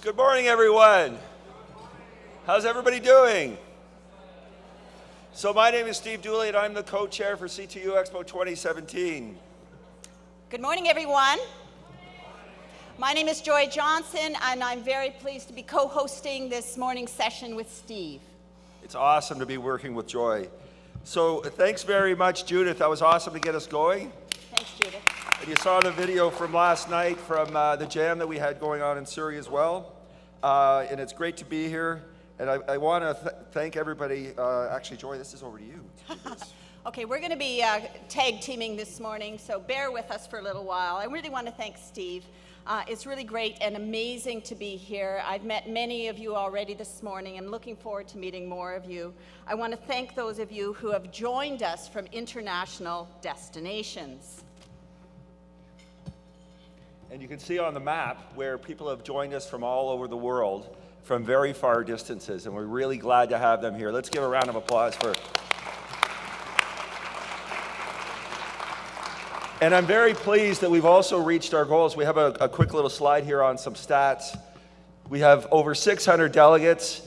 Good morning, everyone. How's everybody doing? So my name is Steve Dooley, and I'm the co-chair for C2UExpo 2017. Good morning, everyone. My name is Joy Johnson, and I'm very pleased to be co-hosting this morning's session with Steve. It's awesome to be working with Joy. So thanks very much, Judith. That was awesome to get us going. Thanks, Judith. And you saw the video from last night from the jam that we had going on in Surrey as well. And it's great to be here. And I want to thank everybody. Actually, Joy, this is over to you. Okay, we're going to be tag teaming this morning, so bear with us for a little while. I really want to thank Steve. It's really great and amazing to be here. I've met many of you already this morning. I'm looking forward to meeting more of you. I want to thank those of you who have joined us from international destinations. And you can see on the map where people have joined us from all over the world, from very far distances, and we're really glad to have them here. Let's give a round of applause for. And I'm very pleased that we've also reached our goals. We have a quick little slide here on some stats. We have over 600 delegates.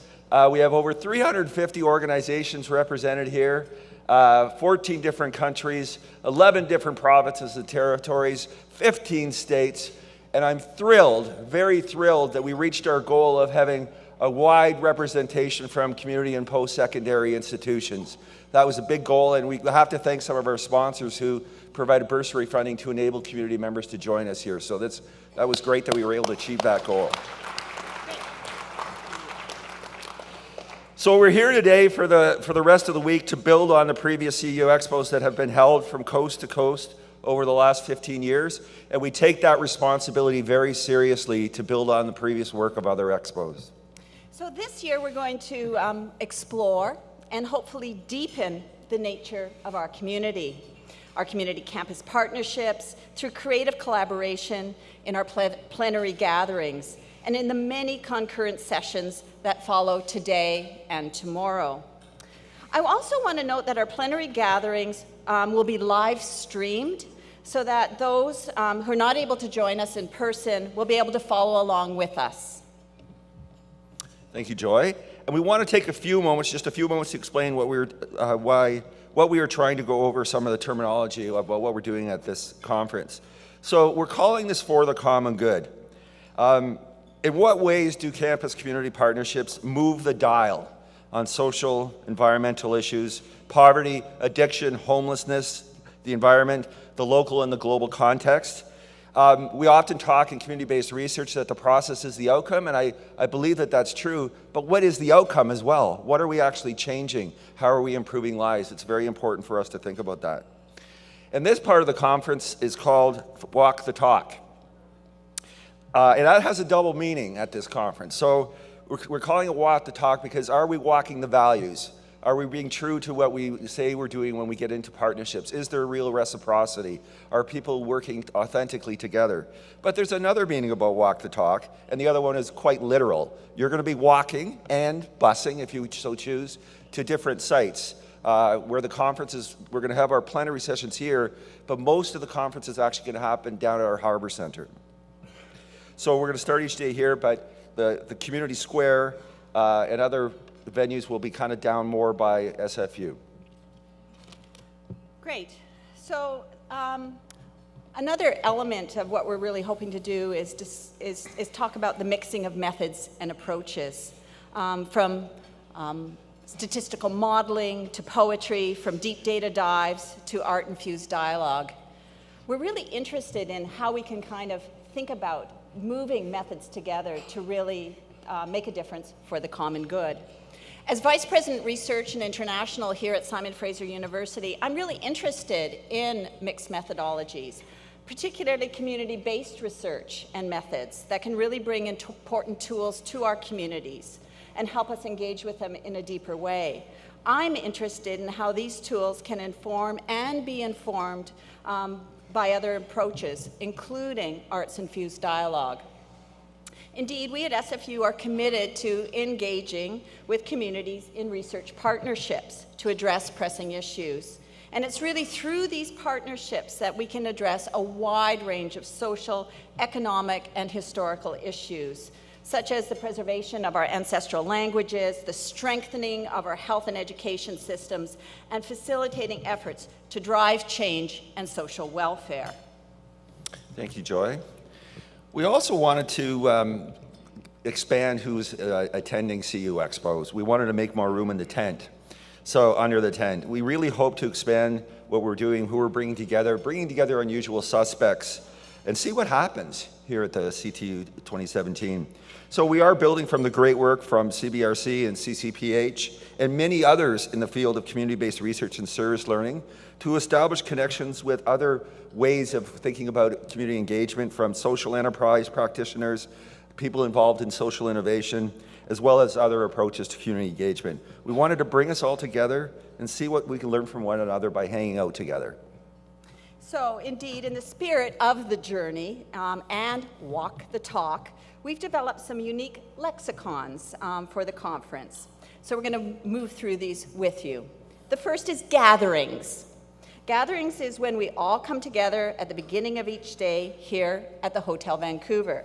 We have over 350 organizations represented here, 14 different countries, 11 different provinces and territories, 15 states. And I'm thrilled, very thrilled, that we reached our goal of having a wide representation from community and post-secondary institutions. That was a big goal, and we have to thank some of our sponsors who provided bursary funding to enable community members to join us here. So that was great that we were able to achieve that goal. So we're here today for the rest of the week to build on the previous CU Expos that have been held from coast to coast over the last 15 years, and we take that responsibility very seriously to build on the previous work of other expos. So this year we're going to explore and hopefully deepen the nature of our community campus partnerships, through creative collaboration in our plenary gatherings, and in the many concurrent sessions that follow today and tomorrow. I also want to note that our plenary gatherings will be live streamed so that those who are not able to join us in person will be able to follow along with us. Thank you, Joy. And we want to take just a few moments to explain what we are trying to go over, some of the terminology about what we're doing at this conference. So we're calling this For the Common Good. In what ways do campus community partnerships move the dial on social, environmental issues, poverty, addiction, homelessness, the environment, the local and the global context? We often talk in community-based research that the process is the outcome, and I believe that that's true, but what is the outcome as well? What are we actually changing? How are we improving lives? It's very important for us to think about that. And this part of the conference is called Walk the Talk. And that has a double meaning at this conference. So we're calling it Walk the Talk because are we walking the values? Are we being true to what we say we're doing when we get into partnerships? Is there real reciprocity? Are people working authentically together? But there's another meaning about walk the talk, and the other one is quite literal. You're going to be walking and busing, if you so choose, to different sites where the conference is. We're going to have our plenary sessions here, but most of the conference is actually going to happen down at our Harbor Center. So we're going to start each day here, but the community square and other venues will be kind of down more by SFU. Great. So another element of what we're really hoping to do is talk about the mixing of methods and approaches, from statistical modeling to poetry, from deep data dives to art-infused dialogue. We're really interested in how we can kind of think about moving methods together to really make a difference for the common good. As Vice President Research and International here at Simon Fraser University, I'm really interested in mixed methodologies, particularly community-based research and methods that can really bring important tools to our communities and help us engage with them in a deeper way. I'm interested in how these tools can inform and be informed by other approaches, including arts-infused dialogue. Indeed, we at SFU are committed to engaging with communities in research partnerships to address pressing issues. And it's really through these partnerships that we can address a wide range of social, economic, and historical issues. such as the preservation of our ancestral languages, the strengthening of our health and education systems, and facilitating efforts to drive change and social welfare. Thank you, Joy. We also wanted to expand who's attending C2UExpos. We wanted to make more room in the tent. So under the tent, we really hope to expand what we're doing, who we're bringing together unusual suspects, and see what happens here at the C2U 2017. So we are building from the great work from CBRC and CCPH and many others in the field of community-based research and service learning to establish connections with other ways of thinking about community engagement, from social enterprise practitioners, people involved in social innovation, as well as other approaches to community engagement. We wanted to bring us all together and see what we can learn from one another by hanging out together. So indeed, in the spirit of the journey and walk the talk, we've developed some unique lexicons for the conference. So we're going to move through these with you. The first is gatherings. Gatherings is when we all come together at the beginning of each day here at the Hotel Vancouver.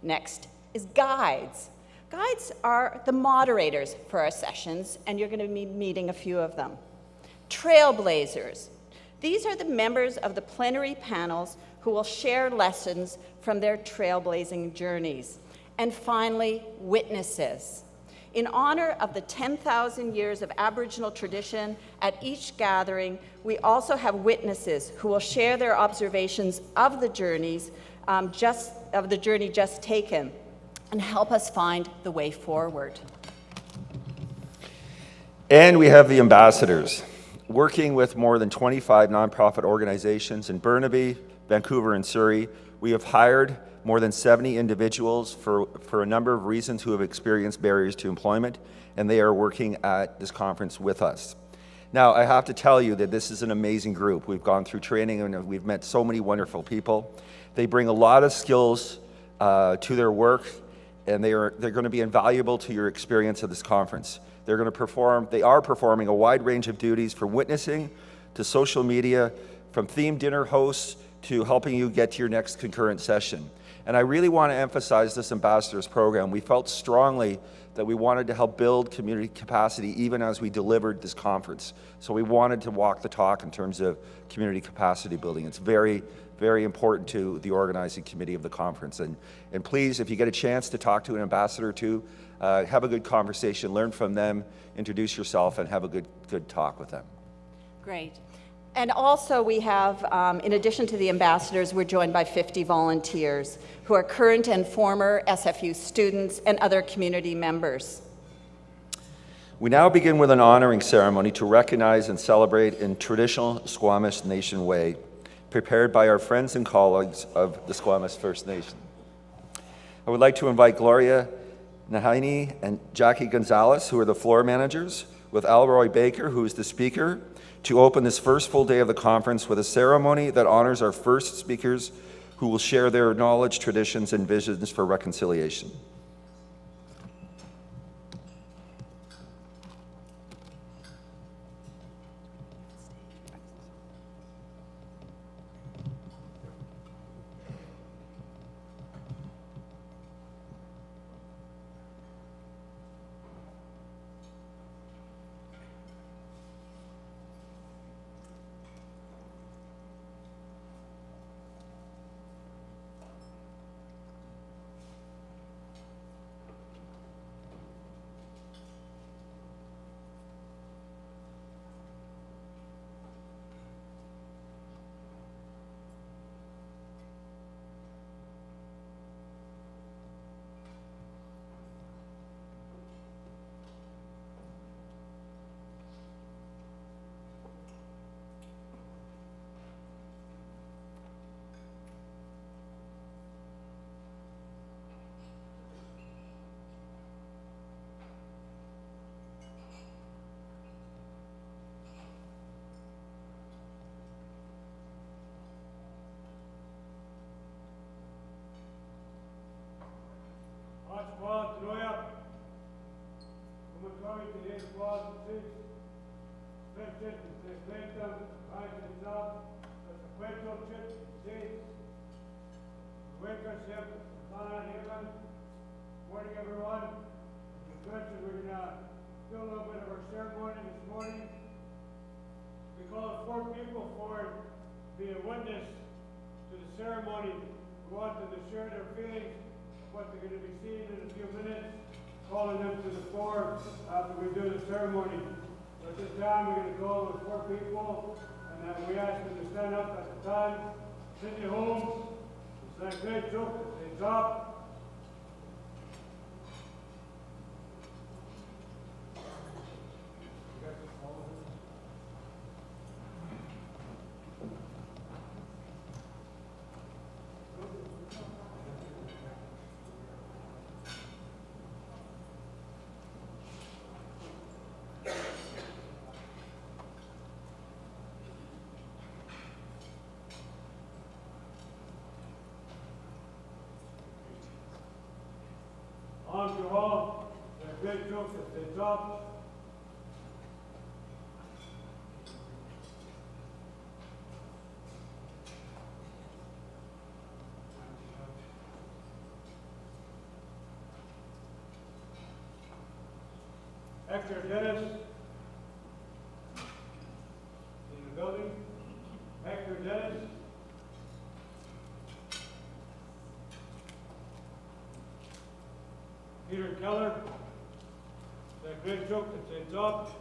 Next is guides. Guides are the moderators for our sessions, and you're going to be meeting a few of them. Trailblazers. These are the members of the plenary panels who will share lessons from their trailblazing journeys. And finally, witnesses. In honor of the 10,000 years of Aboriginal tradition at each gathering, we also have witnesses who will share their observations of the journeys, journey just taken, and help us find the way forward. And we have the ambassadors. Working with more than 25 nonprofit organizations in Burnaby, Vancouver, and Surrey, we have hired more than 70 individuals for a number of reasons who have experienced barriers to employment, and they are working at this conference with us. Now, I have to tell you that this is an amazing group. We've gone through training and we've met so many wonderful people. They bring a lot of skills to their work, and they're going to be invaluable to your experience at this conference. They are performing a wide range of duties, from witnessing to social media, from themed dinner hosts to helping you get to your next concurrent session. And I really want to emphasize this ambassadors program. We felt strongly that we wanted to help build community capacity even as we delivered this conference. So we wanted to walk the talk in terms of community capacity building. It's very, very important to the organizing committee of the conference. And please, if you get a chance to talk to an ambassador or two, have a good conversation, learn from them, introduce yourself, and have a good talk with them. Great. And also we have, in addition to the ambassadors, we're joined by 50 volunteers who are current and former SFU students and other community members. We now begin with an honoring ceremony to recognize and celebrate in traditional Squamish Nation way, prepared by our friends and colleagues of the Squamish First Nation. I would like to invite Gloria Nahaini and Jackie Gonzalez, who are the floor managers, with Alroy Baker, who is the speaker, to open this first full day of the conference with a ceremony that honors our first speakers who will share their knowledge, traditions, and visions for reconciliation. morning, everyone. As mentioned, we're going to do a little bit of our ceremony this morning. We call 4 people forward to be a witness to the ceremony. We want them to share their feelings of what they're going to be seeing in a few minutes, calling them to the fore after we do the ceremony. So at this time, we're going to call those 4 people, and then we ask them to stand up at the time. Cindy Holmes, it's a great joke, it's up. Archival, the great joke that they dropped. Hector Dennis in the building. Hector Dennis. Peter Keller, that great joke that they dropped.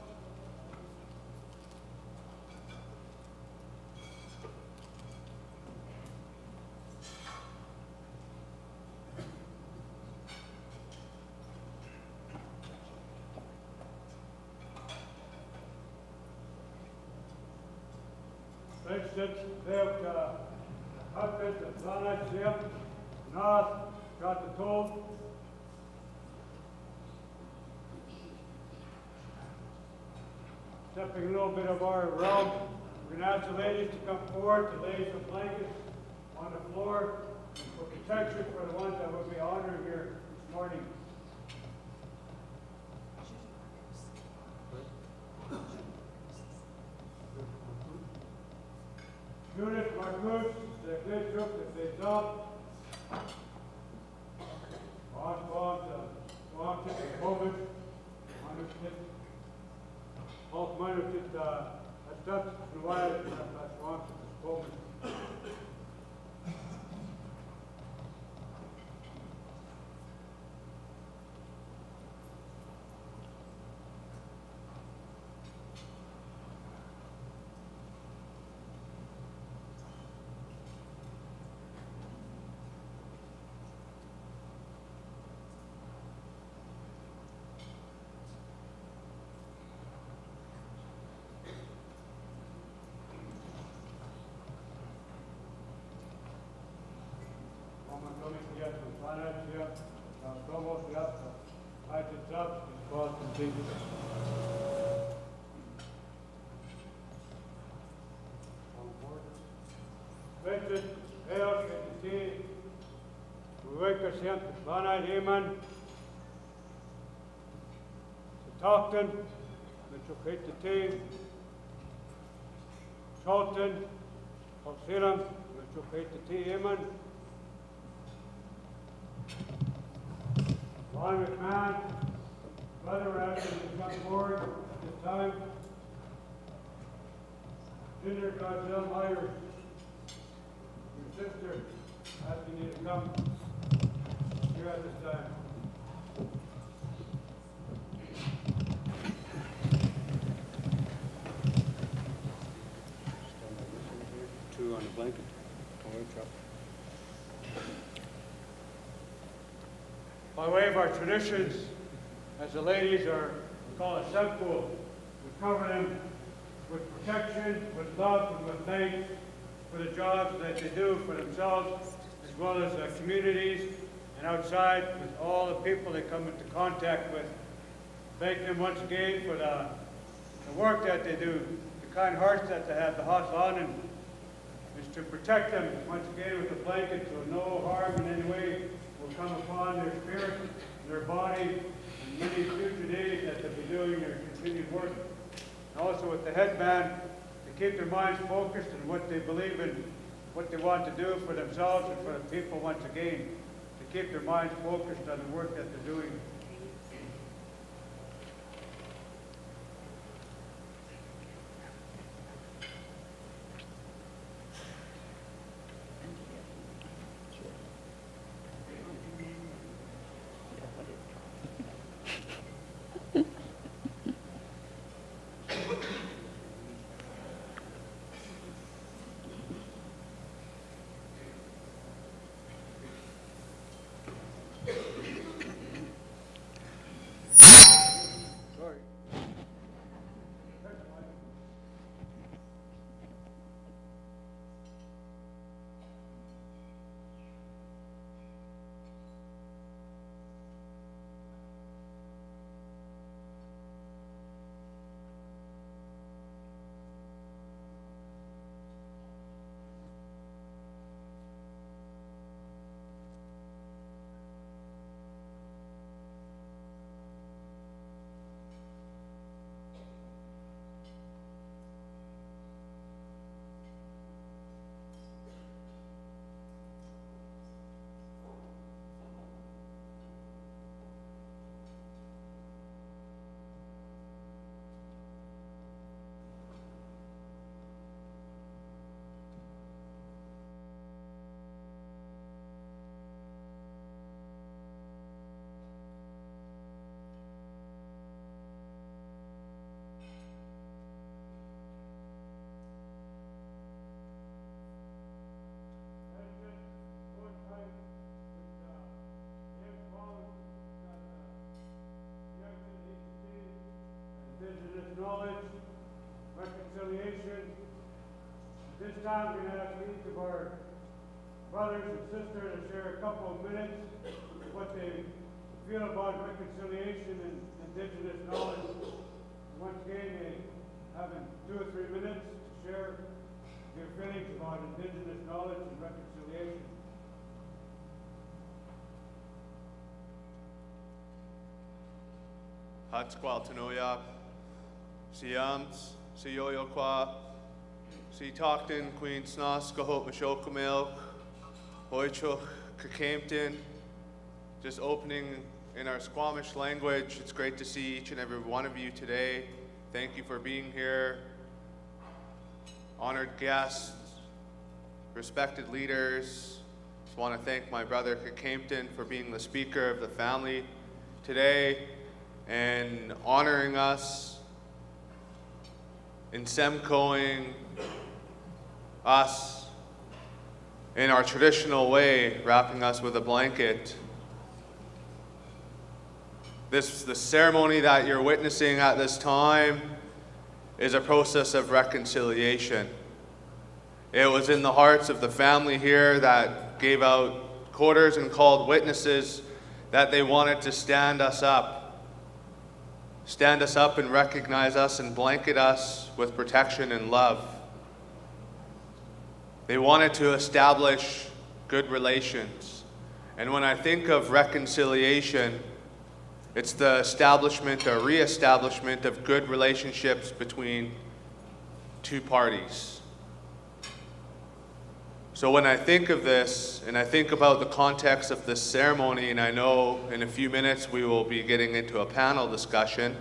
President, Lev, Hutchins, and Planet, Jim, North, got the toll. Stepping a little bit of our realm, we're going to ask the ladies to come forward to lay some blankets on the floor for protection for the ones that will be honored here this morning. Judith Marcus, the great group that they dropped. Oswald, Swamp, Covid, Half minor did that's why that's wrong to this moment. Richard, Hale, T. Rebecca Sent, Lana Heyman, Stockton, Mitchell Kate T. Charlton, Salem, Mitchell Kate T. Heyman, Ron McMahon, brother asking to come forward at this time. Junior Godzilla Myers, your sister, asking you to come here at this time. Two on the blanket. By way of our traditions, as the ladies are called a SFU, we cover them with protection, with love, and with thanks for the jobs that they do for themselves, as well as the communities and outside with all the people they come into contact with. Thank them once again for the work that they do, the kind hearts that they have, the Haslanen, is to protect them once again with a blanket so no harm in any way will come upon their spirit, their body, and many future days that they'll be doing their continued work. And also with the headband to keep their minds focused on what they believe in, what they want to do for themselves and for the people once again, to keep their minds focused on the work that they're doing. Indigenous knowledge, reconciliation. At this time, we're going to ask each of our brothers and sisters to share a couple of minutes what they feel about reconciliation and Indigenous knowledge. Once again, they have 2 or 3 minutes to share their feelings about Indigenous knowledge and reconciliation. Hatsqual Tanoya, Siams, Siyoyokwa, Si Talkton, Queen Snas, Kahot Mashokamilk, Hoichuk, Kakampton. Just opening in our Squamish language. It's great to see each and every one of you today. Thank you for being here. Honored guests, respected leaders. Just want to thank my brother Kakampton for being the speaker of the family today and honoring us in Semcoing us in our traditional way, wrapping us with a blanket. The ceremony that you're witnessing at this time is a process of reconciliation. It was in the hearts of the family here that gave out quarters and called witnesses that they wanted to stand us up and recognize us and blanket us with protection and love. They wanted to establish good relations. And when I think of reconciliation, it's the establishment or reestablishment of good relationships between two parties. So when I think of this, and I think about the context of this ceremony, and I know in a few minutes we will be getting into a panel discussion,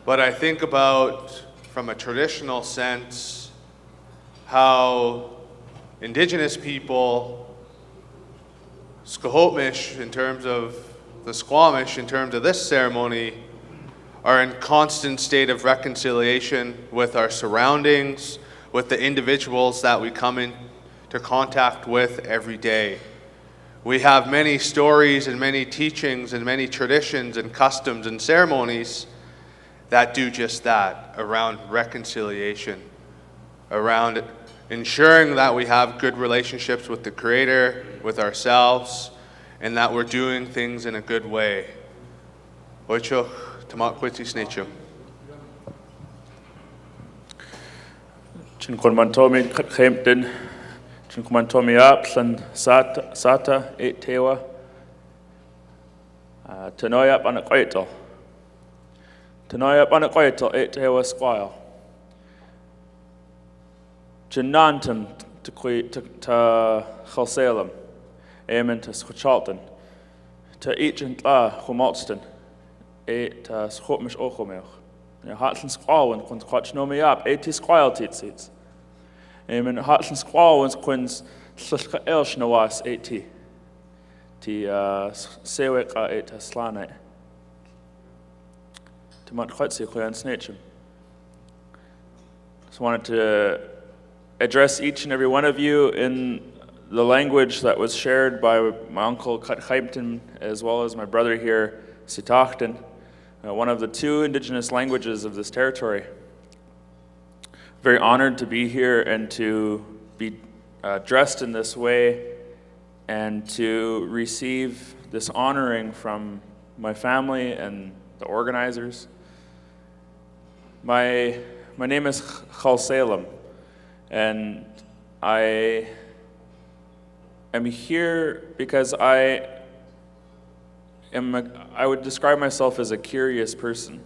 but I think about, from a traditional sense, how Indigenous people, Squamish in terms of the Squamish, in terms of this ceremony, are in constant state of reconciliation with our surroundings, with the individuals that we come into contact with every day. We have many stories and many teachings and many traditions and customs and ceremonies that do just that, around reconciliation, around ensuring that we have good relationships with the Creator, with ourselves, and that we're doing things in a good way. Oicho, tamakwiti snecho. Chinkonmantomi Kempton, Chinkonmantomi Apsan Sata, 8 Tewa, Tanoyap Anaquato. Tanoyap Anaquato, 8 Tewa Squire. Chinantum to Chosalem. Amen to Schochalton, to Agent La Homalston, to Schotmish Ochomech. Hartland Squall when Quins Quatch no me up, 80 squall tits. Amen. Hartland Squall when Quins Slishka Elsh no was 80. Ti Seweka 8 Slane. To Montquetsi Quan Snatchum. Just wanted to address each and every one of you in the language that was shared by my uncle Cut Hypton as well as my brother here, Sitachton. One of the two indigenous languages of this territory. Very honored to be here and to be dressed in this way and to receive this honoring from my family and the organizers. My name is Chal Salem, and I am here because I would describe myself as a curious person.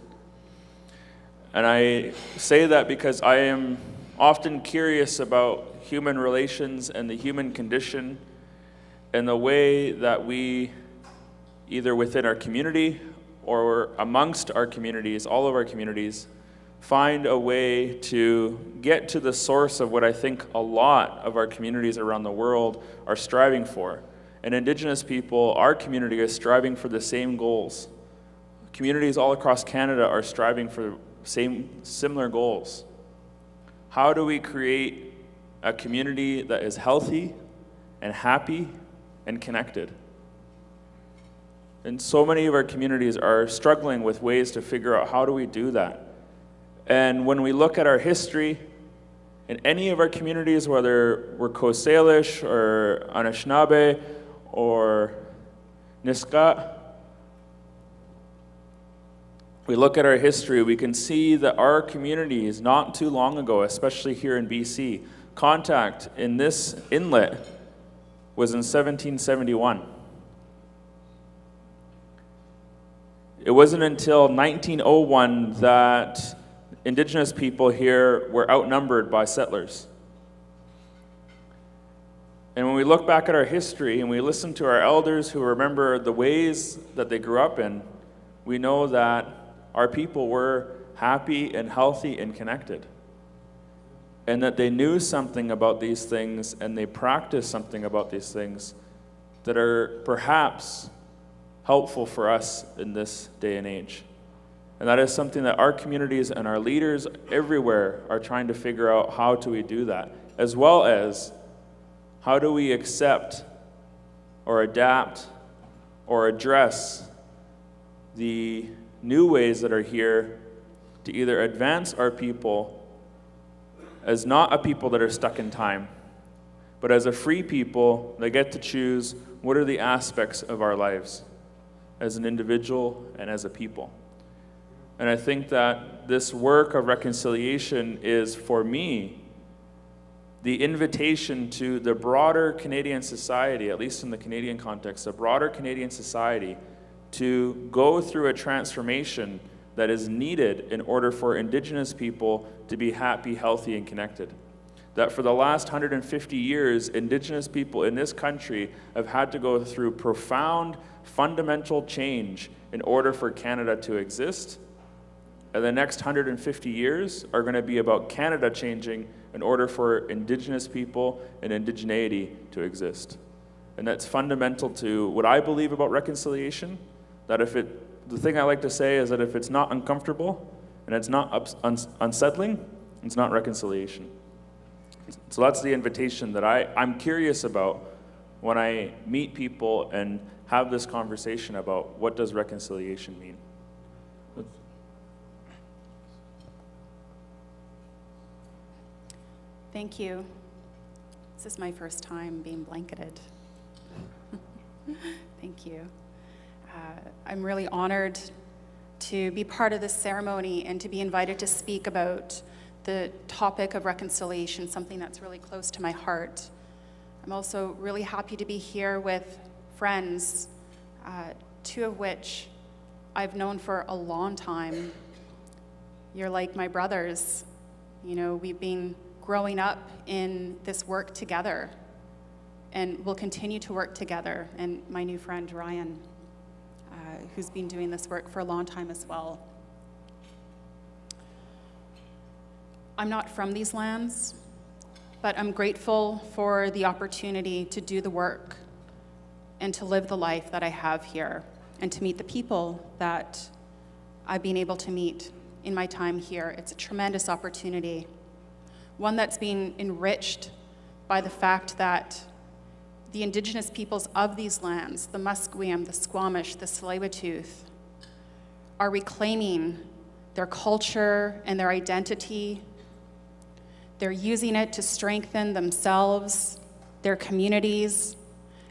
And I say that because I am often curious about human relations and the human condition and the way that we, either within our community or amongst our communities, all of our communities, find a way to get to the source of what I think a lot of our communities around the world are striving for. And Indigenous people, our community is striving for the same goals. Communities all across Canada are striving for similar goals. How do we create a community that is healthy and happy and connected? And so many of our communities are struggling with ways to figure out how do we do that. And when we look at our history, in any of our communities, whether we're Coast Salish or Anishinaabe or Niska, we look at our history, we can see that our communities not too long ago, especially here in BC, contact in this inlet was in 1771. It wasn't until 1901 that Indigenous people here were outnumbered by settlers. And when we look back at our history and we listen to our elders who remember the ways that they grew up in, we know that our people were happy and healthy and connected. And that they knew something about these things and they practiced something about these things that are perhaps helpful for us in this day and age. And that is something that our communities and our leaders everywhere are trying to figure out, how do we do that? As well as how do we accept or adapt or address the new ways that are here to either advance our people as not a people that are stuck in time, but as a free people that get to choose what are the aspects of our lives as an individual and as a people. And I think that this work of reconciliation is, for me, the invitation to the broader Canadian society, at least in the Canadian context, the broader Canadian society, to go through a transformation that is needed in order for Indigenous people to be happy, healthy, and connected. That for the last 150 years, Indigenous people in this country have had to go through profound, fundamental change in order for Canada to exist. And the next 150 years are going to be about Canada changing in order for Indigenous people and indigeneity to exist. And that's fundamental to what I believe about reconciliation, that the thing I like to say is that if it's not uncomfortable and it's not unsettling, it's not reconciliation. So that's the invitation that I'm curious about when I meet people and have this conversation about what does reconciliation mean. Thank you. This is my first time being blanketed. Thank you. I'm really honored to be part of this ceremony and to be invited to speak about the topic of reconciliation, something that's really close to my heart. I'm also really happy to be here with friends, two of which I've known for a long time. You're like my brothers. You know, we've been growing up in this work together. and we'll continue to work together, and my new friend Ryan, who's been doing this work for a long time as well. I'm not from these lands, but I'm grateful for the opportunity to do the work and to live the life that I have here, and to meet the people that I've been able to meet in my time here. It's a tremendous opportunity, one that's been enriched by the fact that the Indigenous peoples of these lands, the Musqueam, the Squamish, the Tsleil-Waututh, are reclaiming their culture and their identity. They're using it to strengthen themselves, their communities,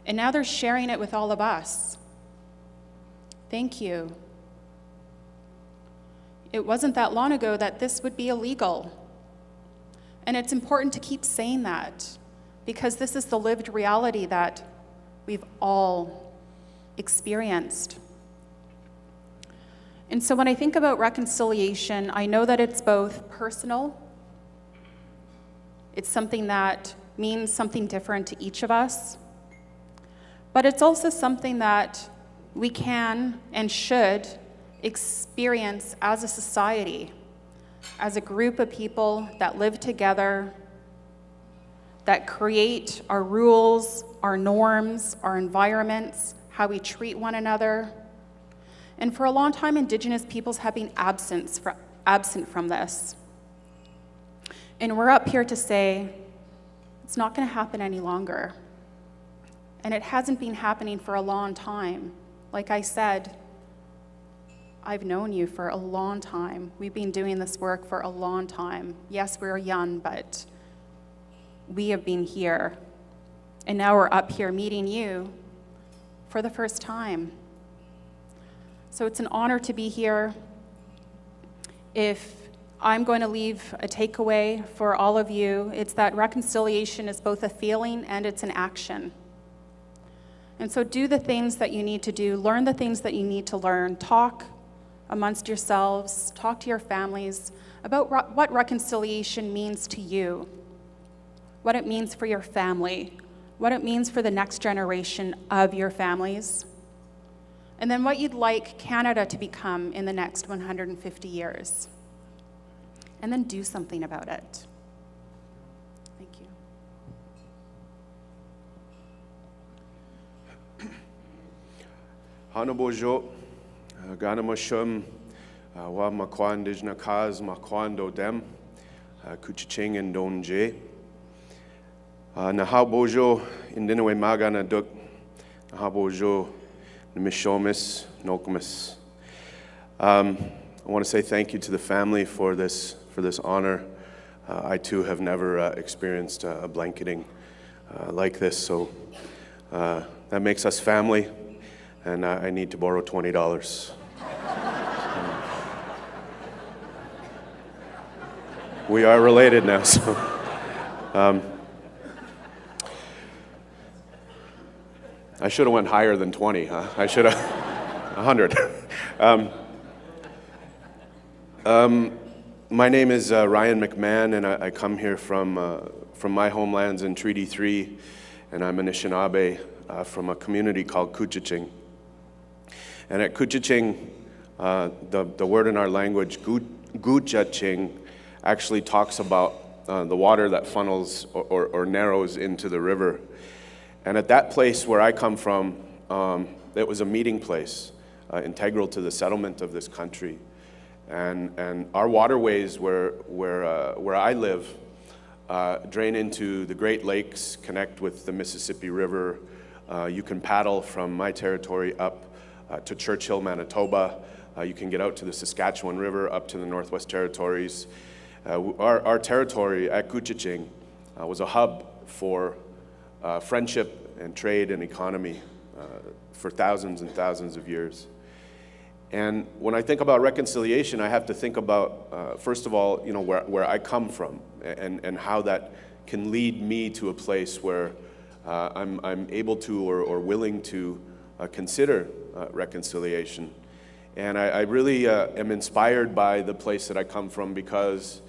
and now they're sharing it with all of us. Thank you. It wasn't that long ago that this would be illegal. And it's important to keep saying that, because this is the lived reality that we've all experienced. And so when I think about reconciliation, I know that it's both personal, it's something that means something different to each of us, but it's also something that we can and should experience as a society, as a group of people that live together, that create our rules, our norms, our environments, how we treat one another. And for a long time, Indigenous peoples have been absent from this. And we're up here to say, it's not going to happen any longer. And it hasn't been happening for a long time. Like I said, I've known you for a long time. We've been doing this work for a long time. Yes, we're young, but we have been here. And now we're up here meeting you for the first time. So it's an honor to be here. If I'm going to leave a takeaway for all of you, it's that reconciliation is both a feeling and it's an action. And so do the things that you need to do, learn the things that you need to learn, talk amongst yourselves, talk to your families about what reconciliation means to you, what it means for your family, what it means for the next generation of your families, and then what you'd like Canada to become in the next 150 years. And then do something about it. Thank you. Hanabojo, Ganamashum, Wa Makwan Dijna Kaz, Makwando Dem, Kuchiching and Donje. Nahabojo, Indinawe Magana Duk, Nahabojo, Nimishomis, Nokumis. I want to say thank you to the family for this honor. I too have never experienced a blanketing like this, so that makes us family, and I need to borrow $20. We are related now, so. I should have went higher than 20, huh? I should have 100. My name is Ryan McMahon, and I come here from my homelands in Treaty 3, and I'm an Anishinaabe from a community called Kuchiching. And at Kuchiching, the word in our language, Gujaching, actually talks about the water that funnels or narrows into the river. And at that place where I come from, it was a meeting place, integral to the settlement of this country. And our waterways where I live drain into the Great Lakes, connect with the Mississippi River. You can paddle from my territory up to Churchill, Manitoba. You can get out to the Saskatchewan River, up to the Northwest Territories. Our territory at Kuchiching was a hub for friendship and trade and economy for thousands and thousands of years. And when I think about reconciliation, I have to think about, first of all, where I come from and how that can lead me to a place where I'm able to or willing to consider reconciliation. And I really am inspired by the place that I come from, because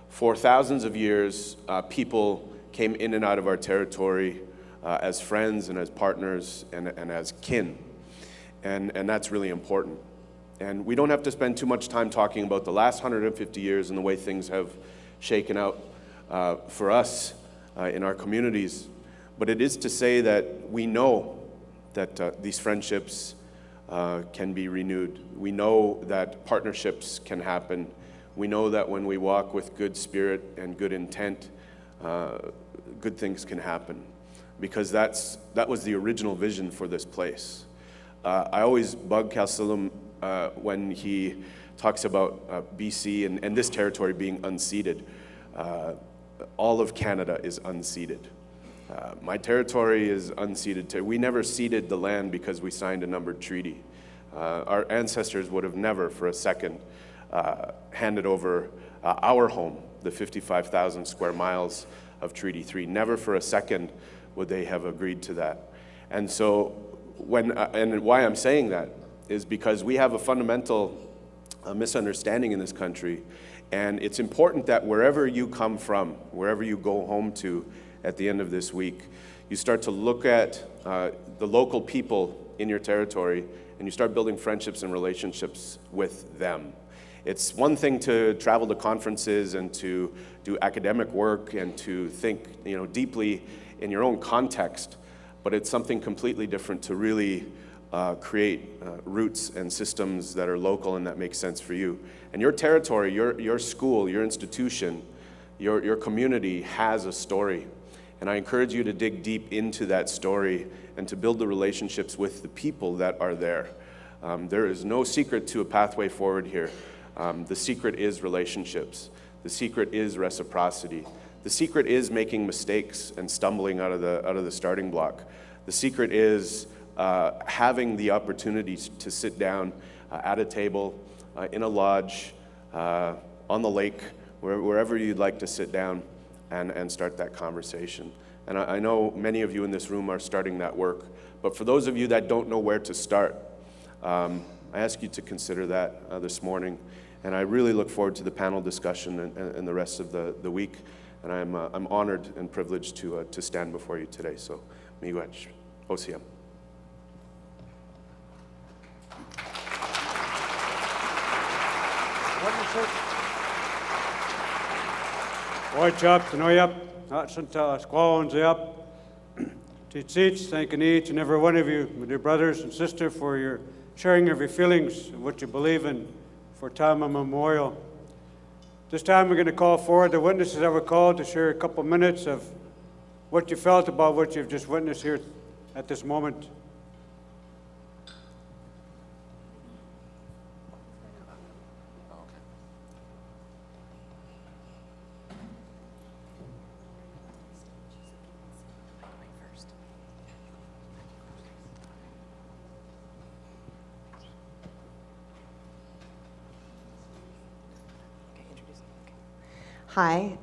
for thousands of years, people came in and out of our territory as friends and as partners and as kin. And that's really important. And we don't have to spend too much time talking about the last 150 years and the way things have shaken out for us in our communities. But it is to say that we know that these friendships can be renewed. We know that partnerships can happen. We know that when we walk with good spirit and good intent, good things can happen. Because that was the original vision for this place. I always bug Calcillum when he talks about BC and this territory being unceded. All of Canada is unceded. My territory is unceded. We never ceded the land because we signed a numbered treaty. Our ancestors would have never for a second handed over our home, the 55,000 square miles of Treaty 3. Never for a second would they have agreed to that. And so and why I'm saying that is because we have a fundamental misunderstanding in this country, and it's important that wherever you come from, wherever you go home to at the end of this week, you start to look at the local people in your territory and you start building friendships and relationships with them. It's one thing to travel to conferences and to do academic work and to think, deeply in your own context, but it's something completely different to really create roots and systems that are local and that make sense for you. And your territory, your school, your institution, your community has a story. And I encourage you to dig deep into that story and to build the relationships with the people that are there. There is no secret to a pathway forward here. The secret is relationships. The secret is reciprocity. The secret is making mistakes and stumbling out of the starting block. The secret is having the opportunity to sit down at a table, in a lodge, on the lake, wherever you'd like to sit down and start that conversation. And I know many of you in this room are starting that work, but for those of you that don't know where to start, I ask you to consider that this morning. And I really look forward to the panel discussion and the rest of the week. And I'm honored and privileged to stand before you today. So, miigwech, OCM. Waichap, Tanoyap, Hatsanta, Squawanzayap, Titsits, thanking each and every one of you, my dear brothers and sisters, for your sharing of your feelings and what you believe in for time immemorial. This time we're going to call forward the witnesses that were called to share a couple minutes of what you felt about what you've just witnessed here at this moment. Hi,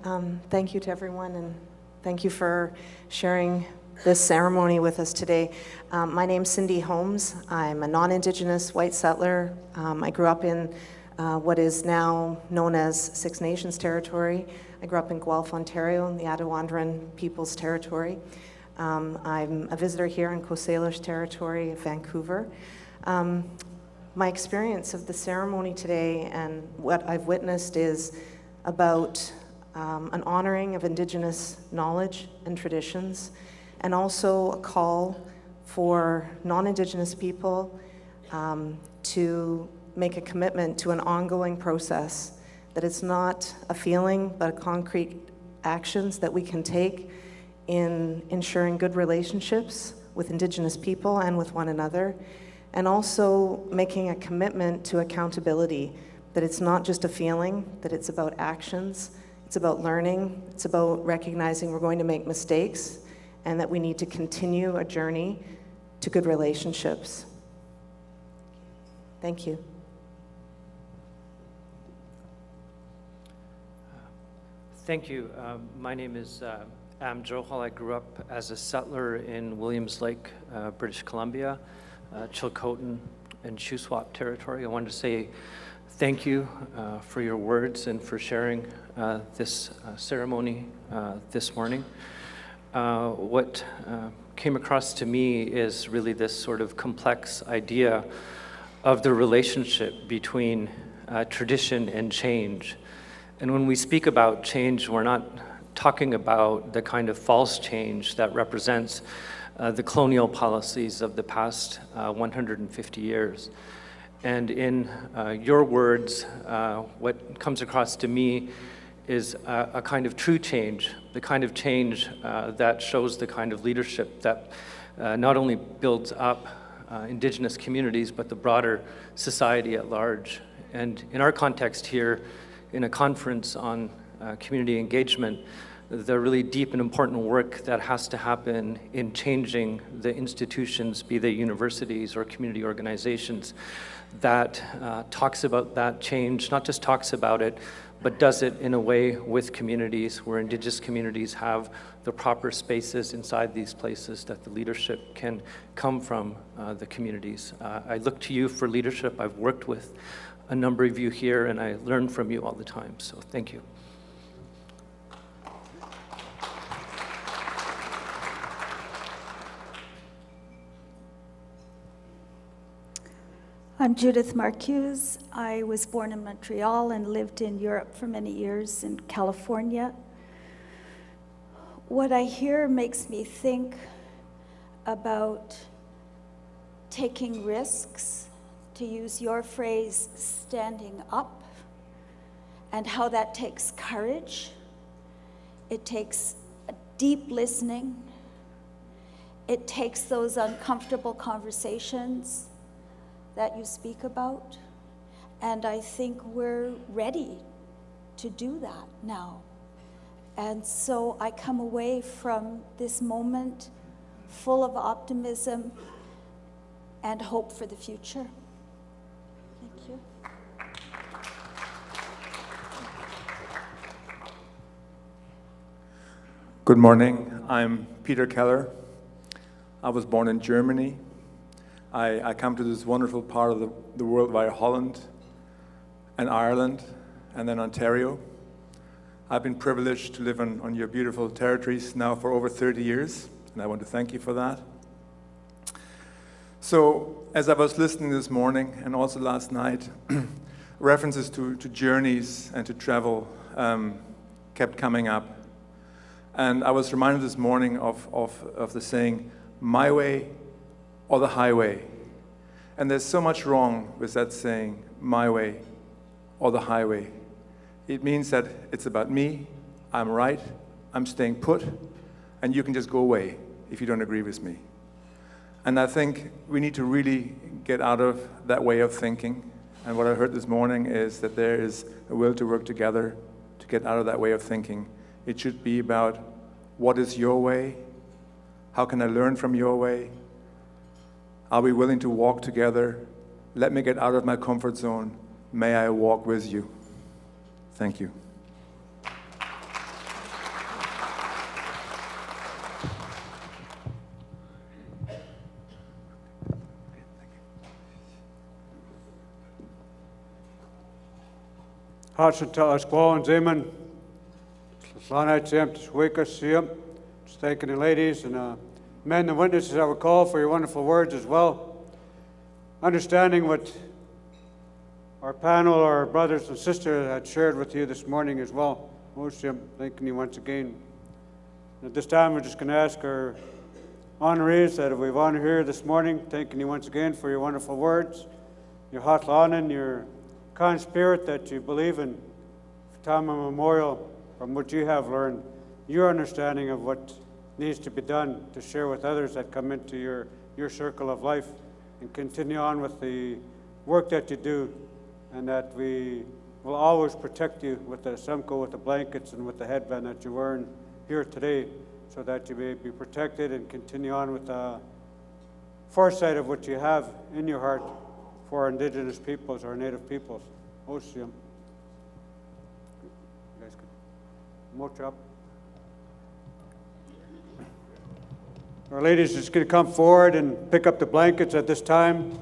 thank you to everyone, and thank you for sharing this ceremony with us today. My name's Cindy Holmes. I'm a non-Indigenous white settler. I grew up in what is now known as Six Nations territory. I grew up in Guelph, Ontario, in the Attawandaron People's Territory. I'm a visitor here in Coast Salish territory of Vancouver. My experience of the ceremony today and what I've witnessed is about an honoring of Indigenous knowledge and traditions, and also a call for non-Indigenous people to make a commitment to an ongoing process, that it's not a feeling, but concrete actions that we can take in ensuring good relationships with Indigenous people and with one another, and also making a commitment to accountability, that it's not just a feeling, that it's about actions, it's about learning, it's about recognizing we're going to make mistakes, and that we need to continue a journey to good relationships. Thank you. Thank you. My name is Am Johal. I grew up as a settler in Williams Lake, British Columbia, Chilcotin and Shuswap territory. I wanted to say thank you for your words and for sharing this ceremony this morning. what came across to me is really this sort of complex idea of the relationship between tradition and change. And when we speak about change, we're not talking about the kind of false change that represents the colonial policies of the past 150 years. And in your words, what comes across to me is a kind of true change, the kind of change that shows the kind of leadership that not only builds up Indigenous communities, but the broader society at large. And in our context here, in a conference on community engagement, the really deep and important work that has to happen in changing the institutions, be they universities or community organizations, that talks about that change, not just talks about it, but does it in a way with communities where Indigenous communities have the proper spaces inside these places that the leadership can come from the communities. I look to you for leadership. I've worked with a number of you here, and I learn from you all the time, so thank you. I'm Judith Marcuse. I was born in Montreal and lived in Europe for many years in California. What I hear makes me think about taking risks, to use your phrase, standing up, and how that takes courage. It takes a deep listening. It takes those uncomfortable conversations that you speak about, and I think we're ready to do that now. And so I come away from this moment full of optimism and hope for the future. Thank you. Good morning. I'm Peter Keller. I was born in Germany. I come to this wonderful part of the world via Holland and Ireland and then Ontario. I've been privileged to live on your beautiful territories now for over 30 years, and I want to thank you for that. So, as I was listening this morning and also last night, references to journeys and to travel kept coming up. And I was reminded this morning of the saying, my way or the highway. And there's so much wrong with that saying, my way or the highway. It means that it's about me, I'm right, I'm staying put, and you can just go away if you don't agree with me. And I think we need to really get out of that way of thinking. And what I heard this morning is that there is a will to work together to get out of that way of thinking. It should be about what is your way? How can I learn from your way? Are we willing to walk together? Let me get out of my comfort zone. May I walk with you? Thank you. Zeman, just thanking the ladies and men and witnesses I would call for your wonderful words as well. Understanding what our panel, our brothers and sisters had shared with you this morning as well. Moshe, thanking you once again. And at this time, we're just going to ask our honorees that we've honored here this morning, thanking you once again for your wonderful words, your hatlanen, your kind spirit that you believe in, time immemorial, from what you have learned, your understanding of what needs to be done to share with others that come into your circle of life, and continue on with the work that you do, and that we will always protect you with the semko, with the blankets, and with the headband that you're wearing here today, so that you may be protected and continue on with the foresight of what you have in your heart for our Indigenous peoples, our Native peoples. Osiem. You guys could moch up. Our ladies are just going to come forward and pick up the blankets at this time.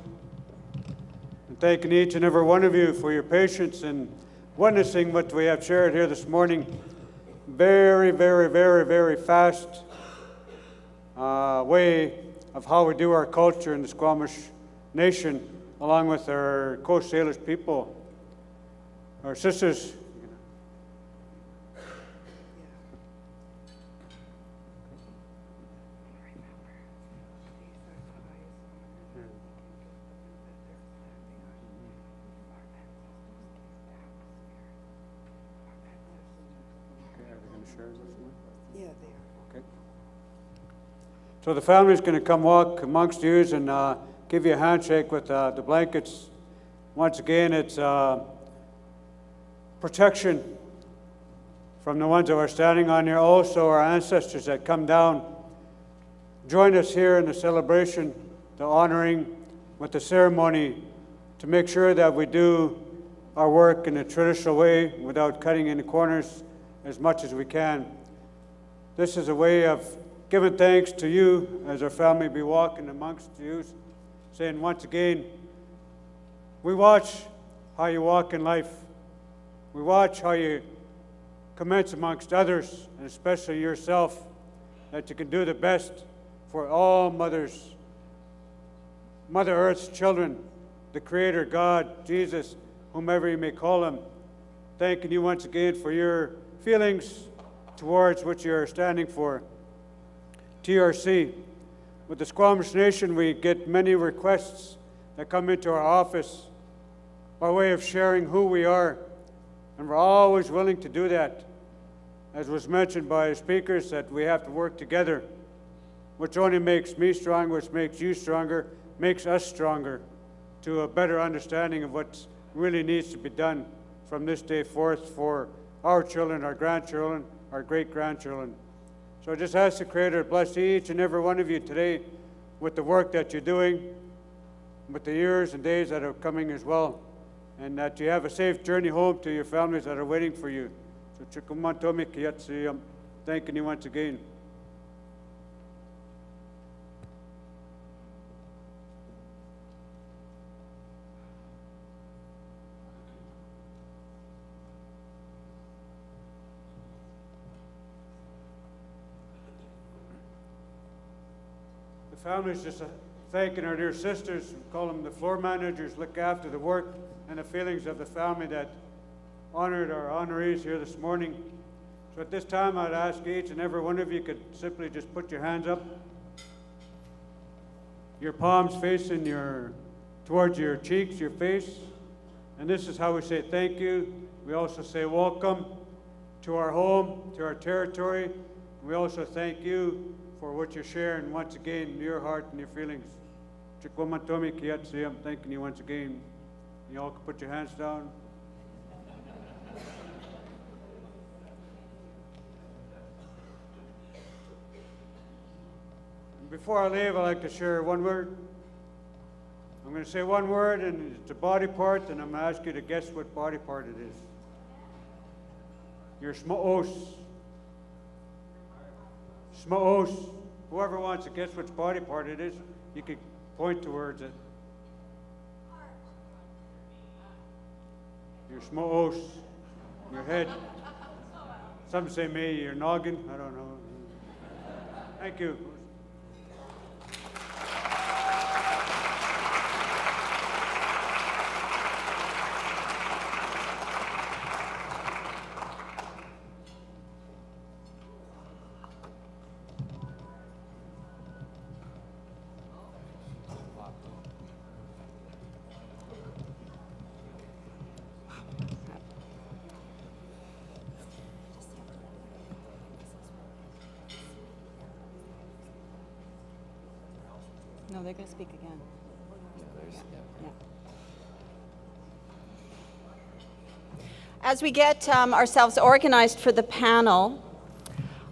And thanking each and every one of you for your patience and witnessing what we have shared here this morning. Very, very, very, very fast way of how we do our culture in the Squamish Nation, along with our Coast Salish people, our sisters. So the family's going to come walk amongst you and give you a handshake with the blankets. Once again, it's protection from the ones that are standing on here. Also, our ancestors that come down, join us here in the celebration, the honoring with the ceremony, to make sure that we do our work in a traditional way without cutting any corners as much as we can. This is a way of giving thanks to you as our family be walking amongst you, saying once again, we watch how you walk in life. We watch how you commence amongst others, and especially yourself, that you can do the best for all mothers, Mother Earth's children, the Creator, God, Jesus, whomever you may call him. Thanking you once again for your feelings towards what you're standing for. TRC. With the Squamish Nation, we get many requests that come into our office by way of sharing who we are, and we're always willing to do that. As was mentioned by speakers, that we have to work together, which only makes me stronger, which makes you stronger, makes us stronger to a better understanding of what really needs to be done from this day forth for our children, our grandchildren, our great-grandchildren. So I just ask the Creator to bless each and every one of you today with the work that you're doing, with the years and days that are coming as well, and that you have a safe journey home to your families that are waiting for you. So Chikumantomi Kiyatsi, thanking you once again. Families just thanking our dear sisters, we call them the floor managers, look after the work and the feelings of the family that honored our honorees here this morning. So at this time, I'd ask each and every one of you could simply just put your hands up, your palms facing towards your cheeks, your face. And this is how we say thank you. We also say welcome to our home, to our territory. We also thank you for what you're sharing once again, your heart and your feelings. Chikumantomi Kiyatsi, I'm thanking you once again. You all can put your hands down. And before I leave, I'd like to share one word. I'm going to say one word, and it's a body part, and I'm going to ask you to guess what body part it is. Your smaos. Smaos. Whoever wants to guess which body part it is, you can point towards it. Your smaos, your head. Some say maybe your noggin, I don't know. Thank you. No, they're going to speak again. Yeah. As we get ourselves organized for the panel,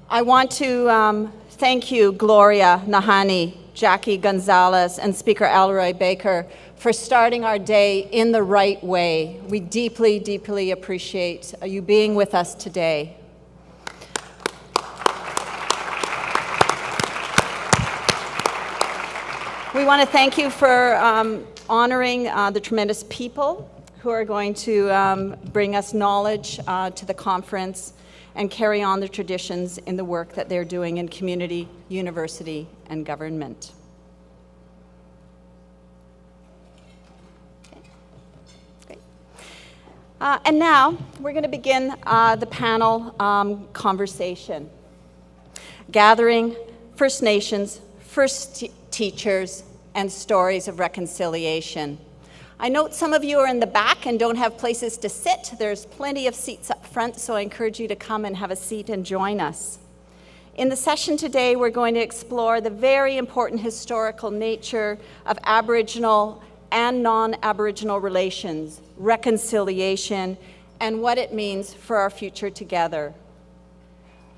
I want to thank you, Gloria Nahani, Jackie Gonzalez, and Speaker Elroy Baker for starting our day in the right way. We deeply, deeply appreciate you being with us today. We want to thank you for honoring the tremendous people who are going to bring us knowledge to the conference. and carry on the traditions in the work that they're doing in community, university, and government. And now we're going to begin the panel conversation. Gathering First Nations, First Teachers, and Stories of Reconciliation. I note some of you are in the back and don't have places to sit. There's plenty of seats up front, so I encourage you to come and have a seat and join us. In the session today, we're going to explore the very important historical nature of Aboriginal and non-Aboriginal relations, reconciliation, and what it means for our future together.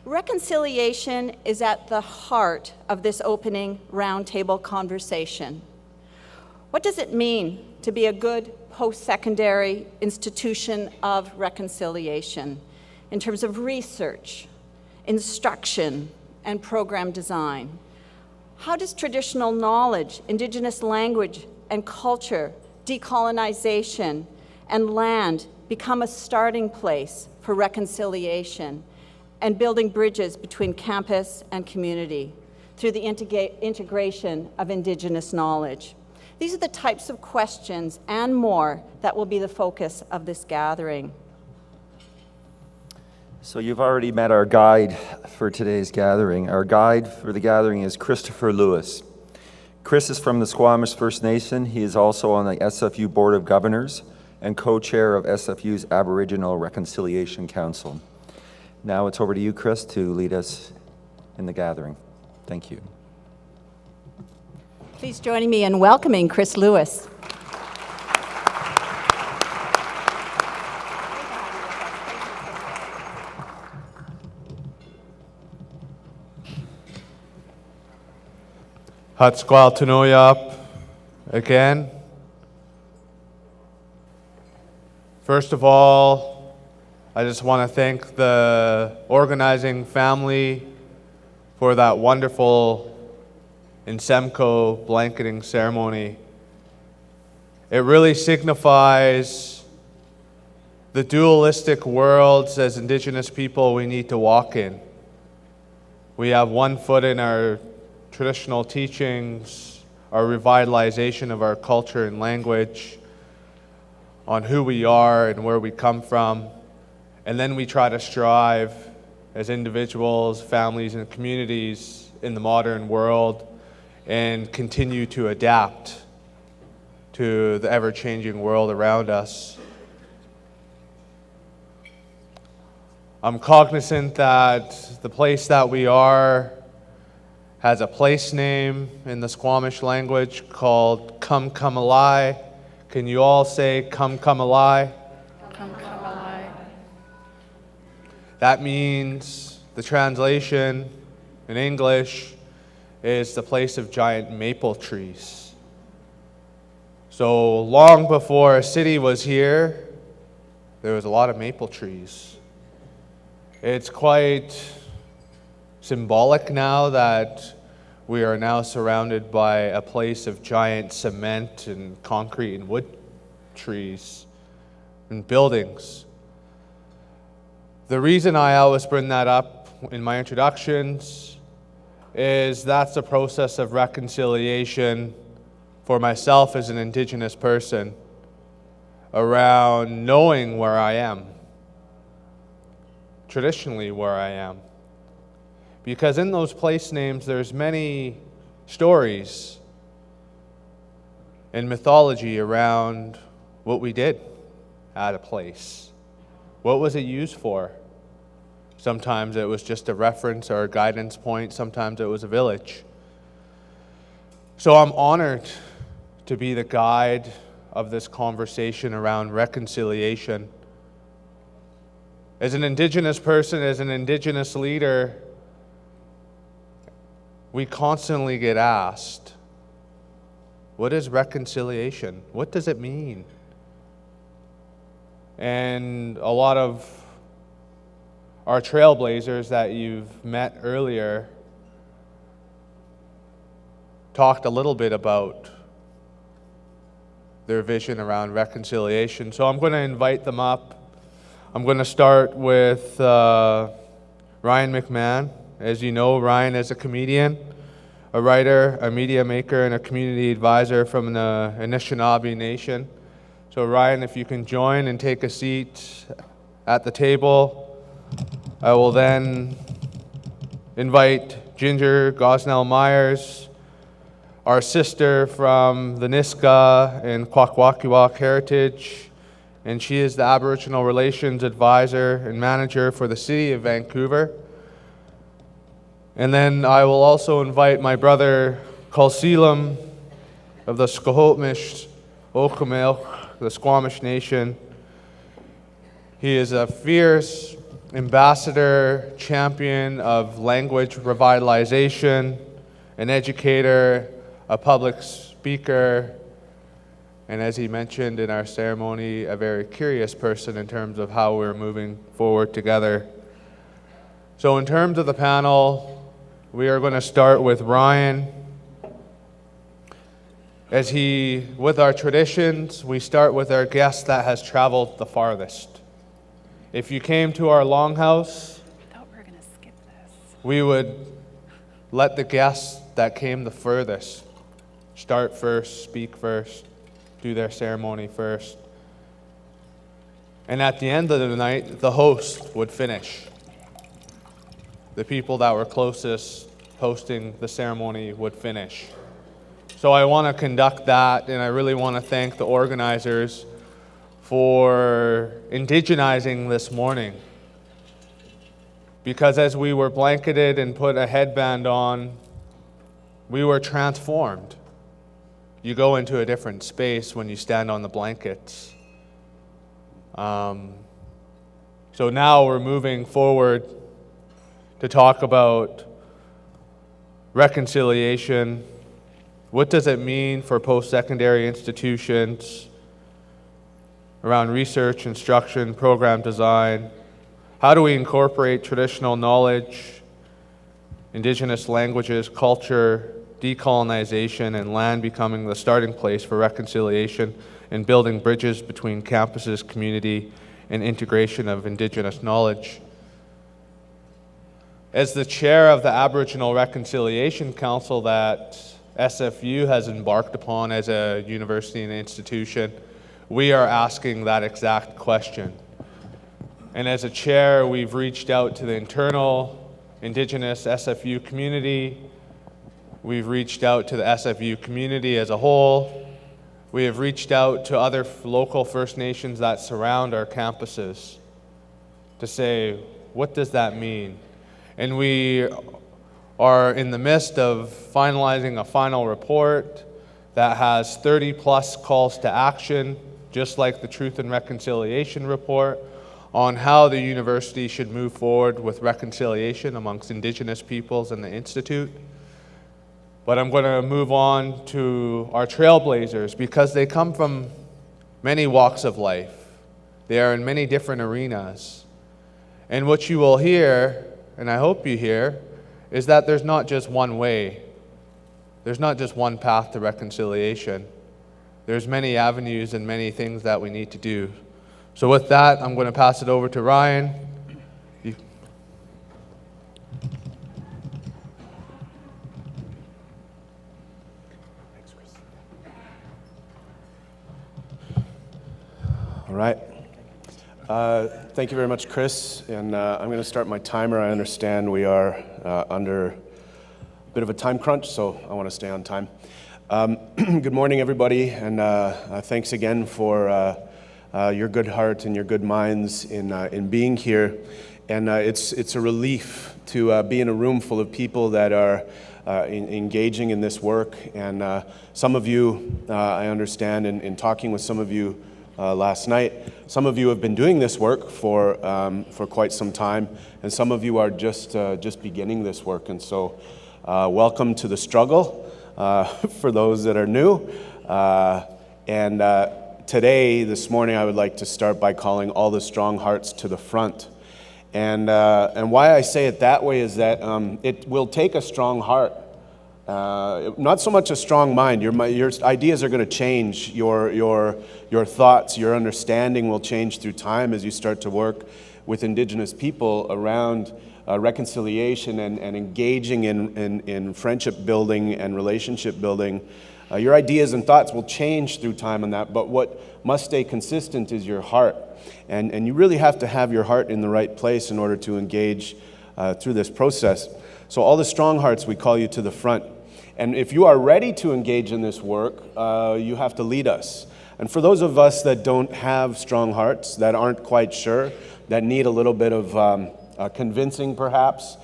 Reconciliation is at the heart of this opening roundtable conversation. What does it mean to be a good post-secondary institution of reconciliation in terms of research, instruction, and program design? How does traditional knowledge, Indigenous language and culture, decolonization, and land become a starting place for reconciliation and building bridges between campus and community through the integration of Indigenous knowledge? These are the types of questions and more that will be the focus of this gathering. So you've already met our guide for today's gathering. Our guide for the gathering is Christopher Lewis. Chris is from the Squamish First Nation. He is also on the SFU Board of Governors and co-chair of SFU's Aboriginal Reconciliation Council. Now it's over to you, Chris, to lead us in the gathering. Thank you. Please join me in welcoming Chris Lewis. Hatsqual Tanoyap again. First of all, I just want to thank the organizing family for that wonderful Insemco blanketing ceremony. It really signifies the dualistic worlds as Indigenous people we need to walk in. We have one foot in our traditional teachings, our revitalization of our culture and language, on who we are and where we come from, and then we try to strive as individuals, families, and communities in the modern world and continue to adapt to the ever-changing world around us. I'm cognizant that the place that we are has a place name in the Squamish language called Come Come Alai. Can you all say Come Come Alai? Come, come alive. That means the translation in English is the place of giant maple trees. So long before a city was here, there was a lot of maple trees. It's quite symbolic now that we are now surrounded by a place of giant cement and concrete and wood trees and buildings. The reason I always bring that up in my introductions is that's a process of reconciliation for myself as an Indigenous person around knowing where I am, traditionally where I am. Because in those place names, there's many stories and mythology around what we did at a place. What was it used for? Sometimes it was just a reference or a guidance point. Sometimes it was a village. So I'm honored to be the guide of this conversation around reconciliation. As an Indigenous person, as an Indigenous leader, we constantly get asked, what is reconciliation? What does it mean? And a lot of our trailblazers that you've met earlier talked a little bit about their vision around reconciliation. So I'm going to invite them up. I'm going to start with Ryan McMahon. As you know, Ryan is a comedian, a writer, a media maker, and a community advisor from the Anishinaabe Nation. So Ryan, if you can join and take a seat at the table, I will then invite Ginger Gosnell Myers, our sister from the Niska and Kwakwaka'wakw heritage, and she is the Aboriginal Relations Advisor and Manager for the City of Vancouver. And then I will also invite my brother Kalseelam of the Skohotmish Okamilk, the Squamish Nation. He is a fierce ambassador, champion of language revitalization, an educator, a public speaker, and as he mentioned in our ceremony, a very curious person in terms of how we're moving forward together. So in terms of the panel, we are going to start with Ryan. With our traditions, we start with our guest that has traveled the farthest. If you came to our longhouse, I thought we were going to skip this. we would let the guests that came the furthest start first, speak first, do their ceremony first. And at the end of the night, the host would finish. The people that were closest hosting the ceremony would finish. So I want to conduct that, and I really want to thank the organizers for indigenizing this morning. Because as we were blanketed and put a headband on, we were transformed. You go into a different space when you stand on the blankets. So now we're moving forward to talk about reconciliation. What does it mean for post-secondary institutions around research, instruction, program design? How do we incorporate traditional knowledge, Indigenous languages, culture, decolonization, and land becoming the starting place for reconciliation and building bridges between campuses, community, and integration of Indigenous knowledge? As the chair of the Aboriginal Reconciliation Council that SFU has embarked upon as a university and institution, we are asking that exact question. And as a chair, we've reached out to the internal Indigenous SFU community. We've reached out to the SFU community as a whole. We have reached out to other local First Nations that surround our campuses to say, what does that mean? And we are in the midst of finalizing a final report that has 30+ calls to action, just like the Truth and Reconciliation report, on how the university should move forward with reconciliation amongst Indigenous peoples and the Institute. But I'm going to move on to our trailblazers because they come from many walks of life. They are in many different arenas. And what you will hear, and I hope you hear, is that there's not just one way. There's not just one path to reconciliation. There's many avenues and many things that we need to do. So with that, I'm going to pass it over to Ryan. All right. Thank you very much, Chris. And I'm going to start my timer. I understand we are under a bit of a time crunch, so I want to stay on time. Good morning, everybody, and thanks again for your good heart and your good minds in being here. And it's a relief to be in a room full of people that are engaging in this work. And some of you, I understand, in talking with some of you last night, some of you have been doing this work for quite some time, and some of you are just beginning this work. And so, welcome to the struggle for those that are new. Today, this morning, I would like to start by calling all the strong hearts to the front. And why I say it that way is that it will take a strong heart. Not so much a strong mind. Your ideas are going to change. Your thoughts, your understanding will change through time as you start to work with Indigenous people around reconciliation and engaging in friendship building and relationship building, your ideas and thoughts will change through time on that, but what must stay consistent is your heart. And you really have to have your heart in the right place in order to engage through this process. So all the strong hearts, we call you to the front. And if you are ready to engage in this work, you have to lead us. And for those of us that don't have strong hearts, that aren't quite sure, that need a little bit of convincing perhaps,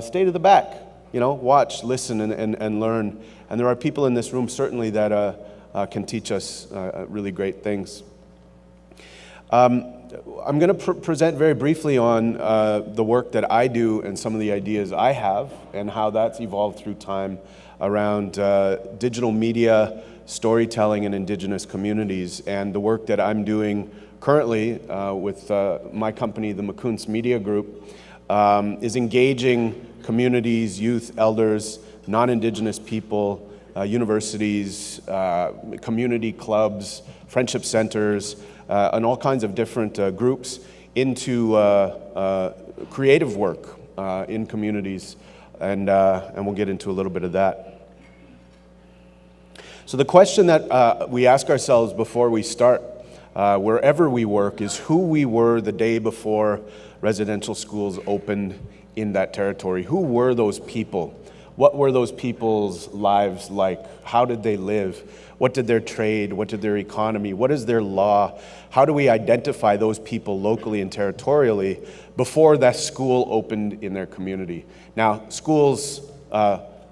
stay to the back. You know, watch, listen, and learn. And there are people in this room certainly that can teach us really great things. I'm going to present very briefly on the work that I do and some of the ideas I have and how that's evolved through time around digital media, storytelling, and Indigenous communities, and the work that I'm doing currently with my company, the McCoon's Media Group, is engaging communities, youth, elders, non-Indigenous people, universities, community clubs, friendship centers, and all kinds of different groups into creative work in communities, and we'll get into a little bit of that. So the question that we ask ourselves before we start, wherever we work, is who we were the day before residential schools opened in that territory. Who were those people? What were those people's lives like? How did they live? What did their trade? What did their economy? What is their law? How do we identify those people locally and territorially before that school opened in their community? Now, schools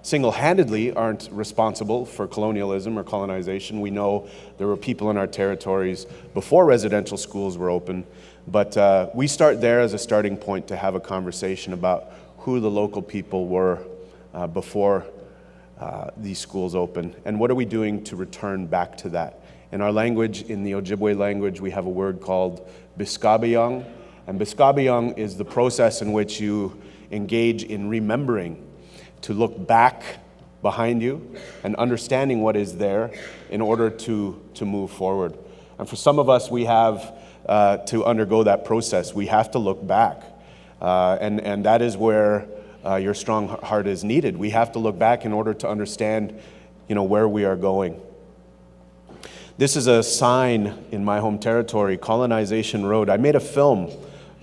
single-handedly aren't responsible for colonialism or colonization. We know there were people in our territories before residential schools were open, but we start there as a starting point to have a conversation about who the local people were before these schools open, and what are we doing to return back to that. In our language, in the Ojibwe language, we have a word called biskabayong, and biskabayong is the process in which you engage in remembering, to look back behind you and understanding what is there in order to move forward. And for some of us, we have to undergo that process. We have to look back, and that is where your strong heart is needed. We have to look back in order to understand, where we are going. This is a sign in my home territory, Colonization Road. I made a film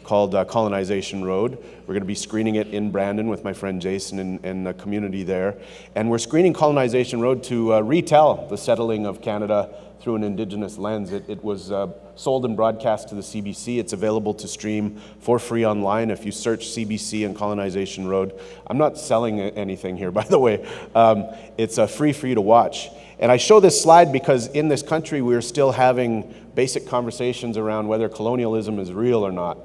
called Colonization Road. We're going to be screening it in Brandon with my friend Jason and the community there. And we're screening Colonization Road to retell the settling of Canada through an Indigenous lens. It was sold and broadcast to the CBC. It's available to stream for free online if you search CBC and Colonization Road. I'm not selling anything here, by the way. It's free for you to watch. And I show this slide because in this country we're still having basic conversations around whether colonialism is real or not.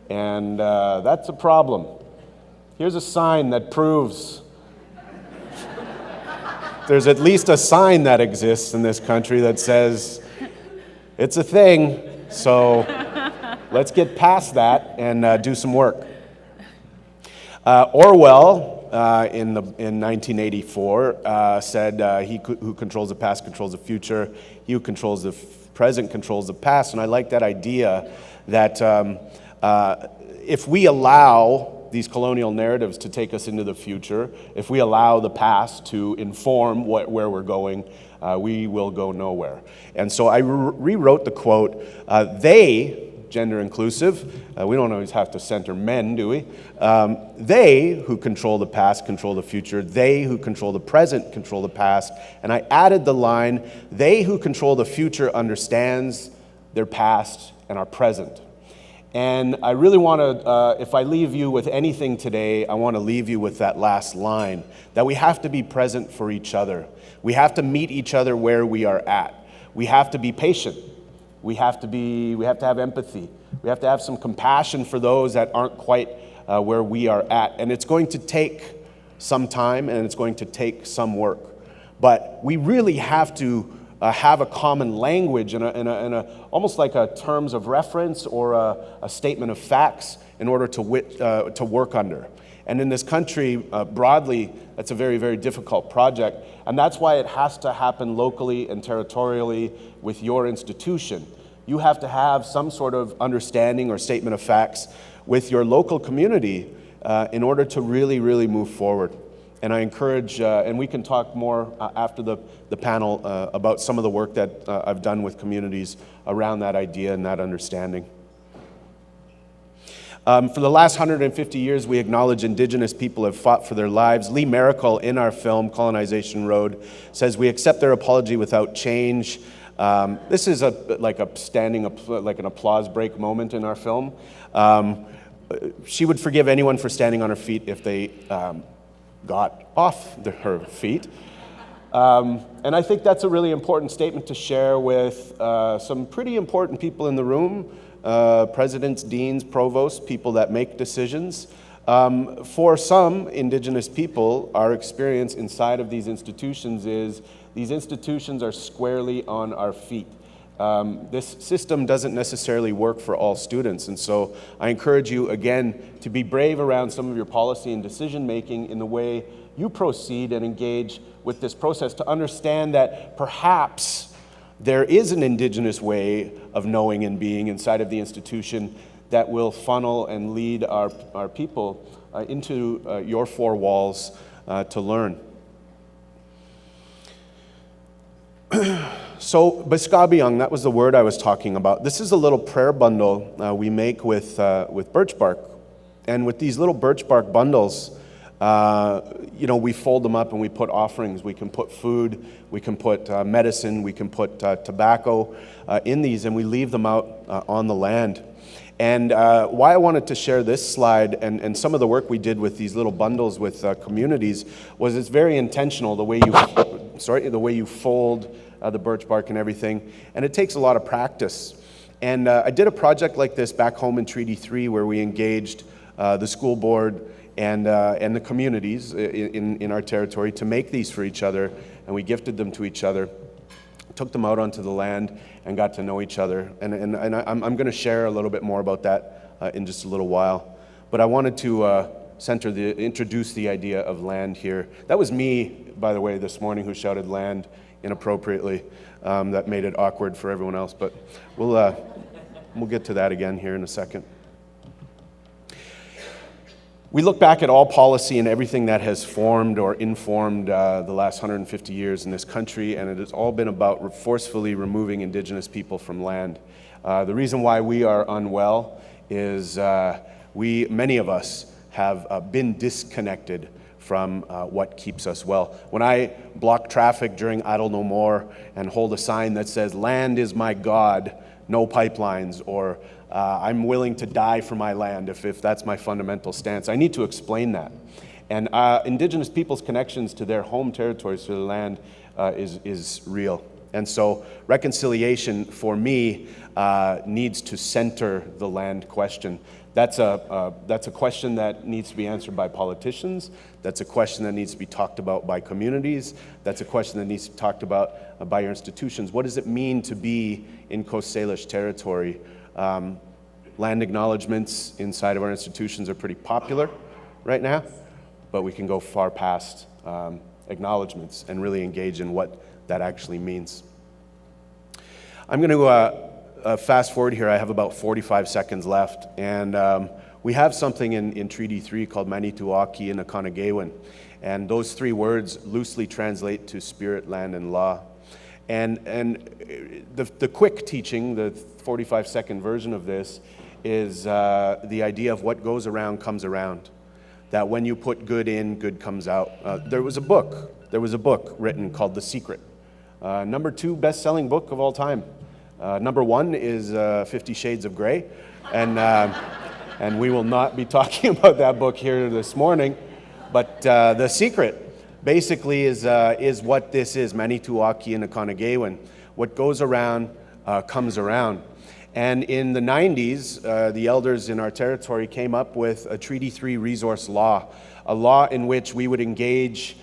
And that's a problem. Here's a sign that proves there's at least a sign that exists in this country that says it's a thing. So let's get past that and do some work. Orwell, in 1984, said, "He who controls the past controls the future. He who controls the present controls the past." And I like that idea that if we allow these colonial narratives to take us into the future, if we allow the past to inform where we're going, we will go nowhere. And so I rewrote the quote, they, gender inclusive, we don't always have to center men, do we? They who control the past control the future. They who control the present control the past. And I added the line, they who control the future understands their past and our present. And I really want to, if I leave you with anything today, I want to leave you with that last line, that we have to be present for each other. We have to meet each other where we are at. We have to be patient. We have to have empathy. We have to have some compassion for those that aren't quite where we are at. And it's going to take some time and it's going to take some work. But we really have to have a common language and almost like a terms of reference or a statement of facts in order to work under. And in this country, broadly, that's a very, very difficult project. And that's why it has to happen locally and territorially with your institution. You have to have some sort of understanding or statement of facts with your local community in order to really, really move forward. And I encourage, and we can talk more after the panel about some of the work that I've done with communities around that idea and that understanding. For the last 150 years, we acknowledge Indigenous people have fought for their lives. Lee Maracle, in our film, Colonization Road, says, "We accept their apology without change." This is like an applause break moment in our film. She would forgive anyone for standing on her feet if they got off her feet. And I think that's a really important statement to share with some pretty important people in the room, presidents, deans, provosts, people that make decisions. For some Indigenous people, our experience inside of these institutions is these institutions are squarely on our feet. This system doesn't necessarily work for all students, and so I encourage you again to be brave around some of your policy and decision making in the way you proceed and engage with this process, to understand that perhaps there is an Indigenous way of knowing and being inside of the institution that will funnel and lead our people into your four walls to learn. So, Biskabiung, that was the word I was talking about. This is a little prayer bundle we make with birch bark. And with these little birch bark bundles, we fold them up and we put offerings. We can put food, we can put medicine, we can put tobacco in these, and we leave them out on the land. And why I wanted to share this slide and some of the work we did with these little bundles with communities was it's very intentional, the way you fold the birch bark and everything, and it takes a lot of practice. And I did a project like this back home in Treaty 3 where we engaged the school board and the communities in our territory to make these for each other, and we gifted them to each other, took them out onto the land, and got to know each other. And I'm going to share a little bit more about that in just a little while. But I wanted to introduce the idea of land here. That was me, by the way, this morning who shouted land inappropriately. That made it awkward for everyone else, but we'll get to that again here in a second. We look back at all policy and everything that has formed or informed the last 150 years in this country, and it has all been about forcefully removing Indigenous people from land. The reason why we are unwell is many of us have been disconnected from what keeps us well. When I block traffic during Idle No More and hold a sign that says, "Land is my God, no pipelines," or I'm willing to die for my land if that's my fundamental stance, I need to explain that. And Indigenous people's connections to their home territories, to the land, is real. And so reconciliation for me needs to center the land question. That's a question that needs to be answered by politicians. That's a question that needs to be talked about by communities. That's a question that needs to be talked about by your institutions. What does it mean to be in Coast Salish territory? Land acknowledgements inside of our institutions are pretty popular right now, but we can go far past acknowledgements and really engage in what that actually means. I'm going to fast forward here. I have about 45 seconds left, and we have something in Treaty 3 called Manituaki and Akanagewin, and those three words loosely translate to spirit, land, and law. And the quick teaching, the 45-second version of this, is the idea of what goes around comes around. That when you put good in, good comes out. There was a book written called The Secret. Number 2 best-selling book of all time. Number 1 is 50 Shades of Grey, and we will not be talking about that book here this morning. But The Secret basically is what this is, Manituaki and Akanagewin. What goes around comes around. And in the 90s, the elders in our territory came up with a Treaty 3 resource law, a law in which we would engage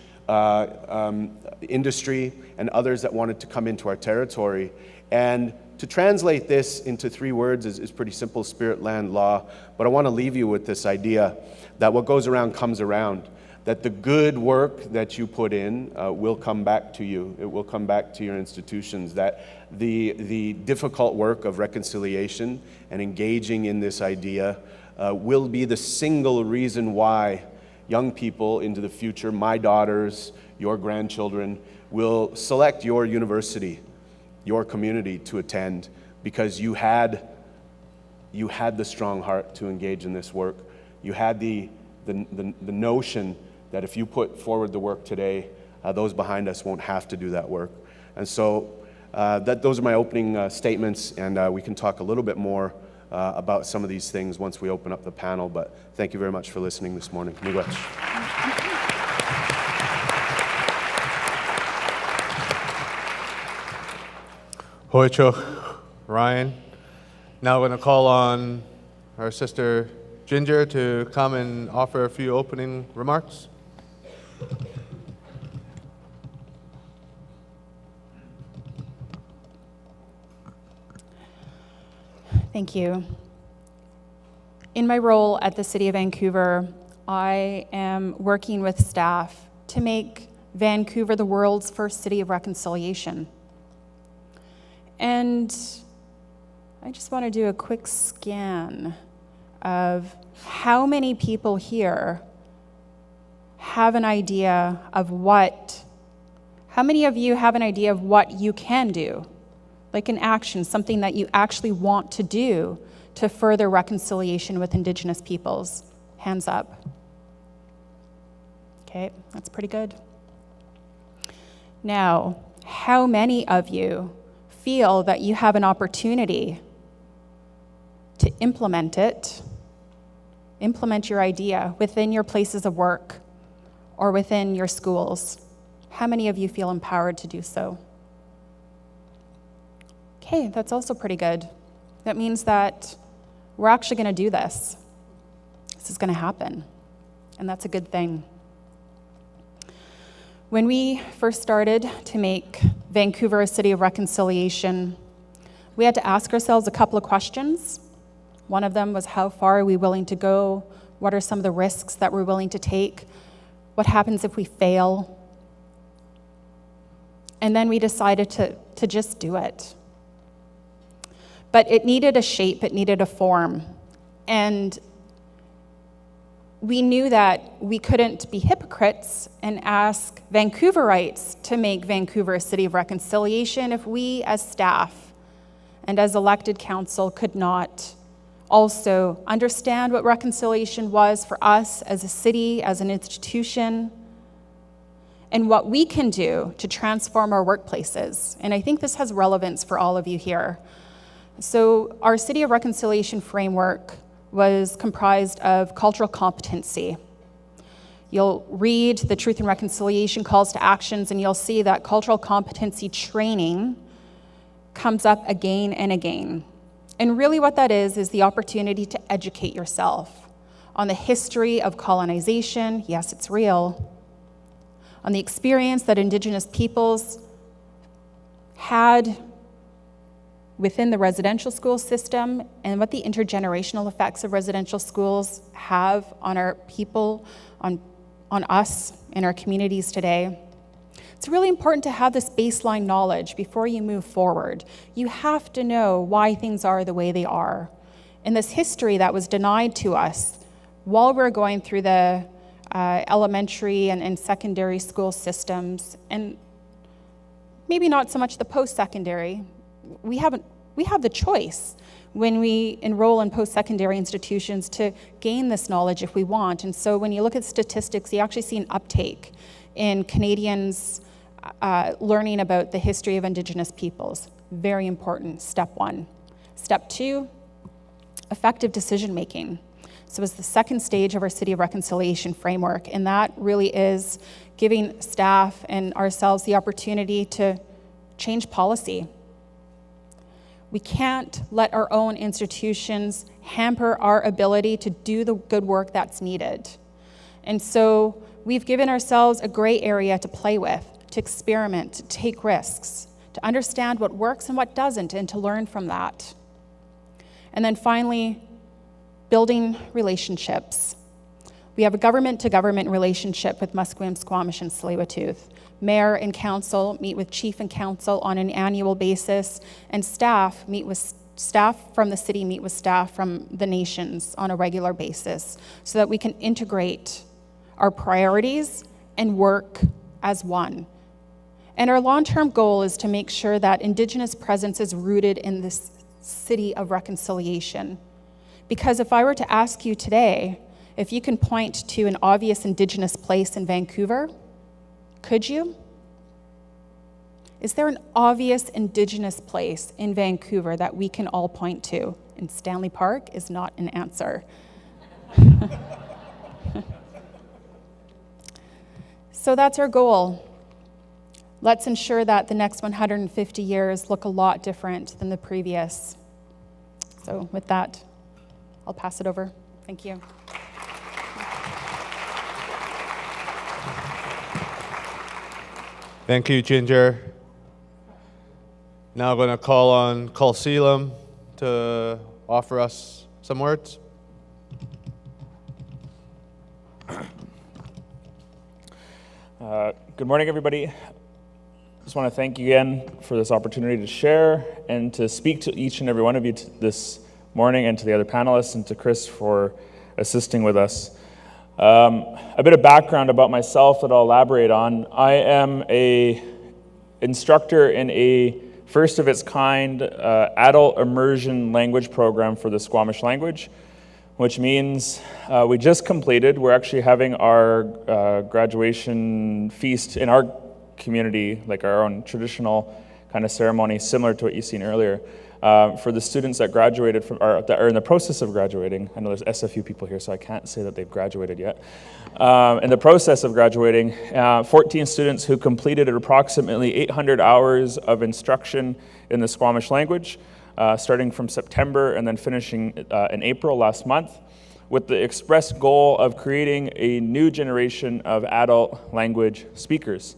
industry and others that wanted to come into our territory. And to translate this into 3 words is pretty simple: spirit, land, law. But I want to leave you with this idea that what goes around comes around. That the good work that you put in will come back to you. It will come back to your institutions. That the difficult work of reconciliation and engaging in this idea will be the single reason why young people into the future, my daughters, your grandchildren, will select your university, your community to attend, because you had the strong heart to engage in this work. You had the notion that if you put forward the work today, those behind us won't have to do that work. And so those are my opening statements, and we can talk a little bit more about some of these things once we open up the panel, but thank you very much for listening this morning. Miigwech. Hoichuk, Ryan. Now we're going to call on our sister Ginger to come and offer a few opening remarks. Thank you. In my role at the City of Vancouver, I am working with staff to make Vancouver the world's first city of reconciliation. And I just want to do a quick scan of how many people here have an idea of how many of you have an idea of what you can do? Like an action, something that you actually want to do to further reconciliation with Indigenous peoples. Hands up. Okay, that's pretty good. Now, how many of you feel that you have an opportunity to implement your idea within your places of work or within your schools? How many of you feel empowered to do so? Okay, that's also pretty good. That means that we're actually going to do this. This is going to happen, and that's a good thing. When we first started to make Vancouver a city of reconciliation, we had to ask ourselves a couple of questions. One of them was, how far are we willing to go? What are some of the risks that we're willing to take? What happens if we fail? And then we decided to just do it. But it needed a shape, it needed a form. And we knew that we couldn't be hypocrites and ask Vancouverites to make Vancouver a city of reconciliation if we as staff and as elected council could not also understand what reconciliation was for us as a city, as an institution, and what we can do to transform our workplaces. And I think this has relevance for all of you here. So our City of Reconciliation framework was comprised of cultural competency. You'll read the Truth and Reconciliation calls to actions, and you'll see that cultural competency training comes up again and again. And really what that is the opportunity to educate yourself on the history of colonization, yes, it's real, on the experience that Indigenous peoples had within the residential school system, and what the intergenerational effects of residential schools have on our people, on us in our communities today. It's really important to have this baseline knowledge before you move forward. You have to know why things are the way they are. And this history that was denied to us while we're going through the elementary and secondary school systems, and maybe not so much the post-secondary. We have the choice when we enroll in post-secondary institutions to gain this knowledge if we want. And so when you look at statistics, you actually see an uptake in Canadians learning about the history of Indigenous peoples. Very important, step one. Step two, effective decision-making. So it's the second stage of our City of Reconciliation framework, and that really is giving staff and ourselves the opportunity to change policy. We can't let our own institutions hamper our ability to do the good work that's needed. And so we've given ourselves a gray area to play with, to experiment, to take risks, to understand what works and what doesn't, and to learn from that. And then finally, building relationships. We have a government-to-government relationship with Musqueam, Squamish, and Tsleil-Waututh. Mayor and council meet with chief and council on an annual basis, and staff meet with staff from the city meet with staff from the nations on a regular basis so that we can integrate our priorities and work as one. And our long-term goal is to make sure that Indigenous presence is rooted in this city of reconciliation. Because if I were to ask you today, if you can point to an obvious Indigenous place in Vancouver, could you? Is there an obvious Indigenous place in Vancouver that we can all point to? And Stanley Park is not an answer. So that's our goal. Let's ensure that the next 150 years look a lot different than the previous. So with that, I'll pass it over. Thank you. Thank you, Ginger. Now I'm going to call on Seelam to offer us some words. Good morning, everybody. Just want to thank you again for this opportunity to share and to speak to each and every one of you this morning, and to the other panelists, and to Chris for assisting with us. A bit of background about myself that I'll elaborate on. I am an instructor in a first of its kind adult immersion language program for the Squamish language, which means we just completed, we're actually having our graduation feast in our community, like our own traditional kind of ceremony, similar to what you've seen earlier, for the students that graduated from, or that are in the process of graduating. I know there's SFU people here, so I can't say that they've graduated yet. In the process of graduating, 14 students who completed approximately 800 hours of instruction in the Squamish language, starting from September and then finishing in April last month, with the express goal of creating a new generation of adult language speakers.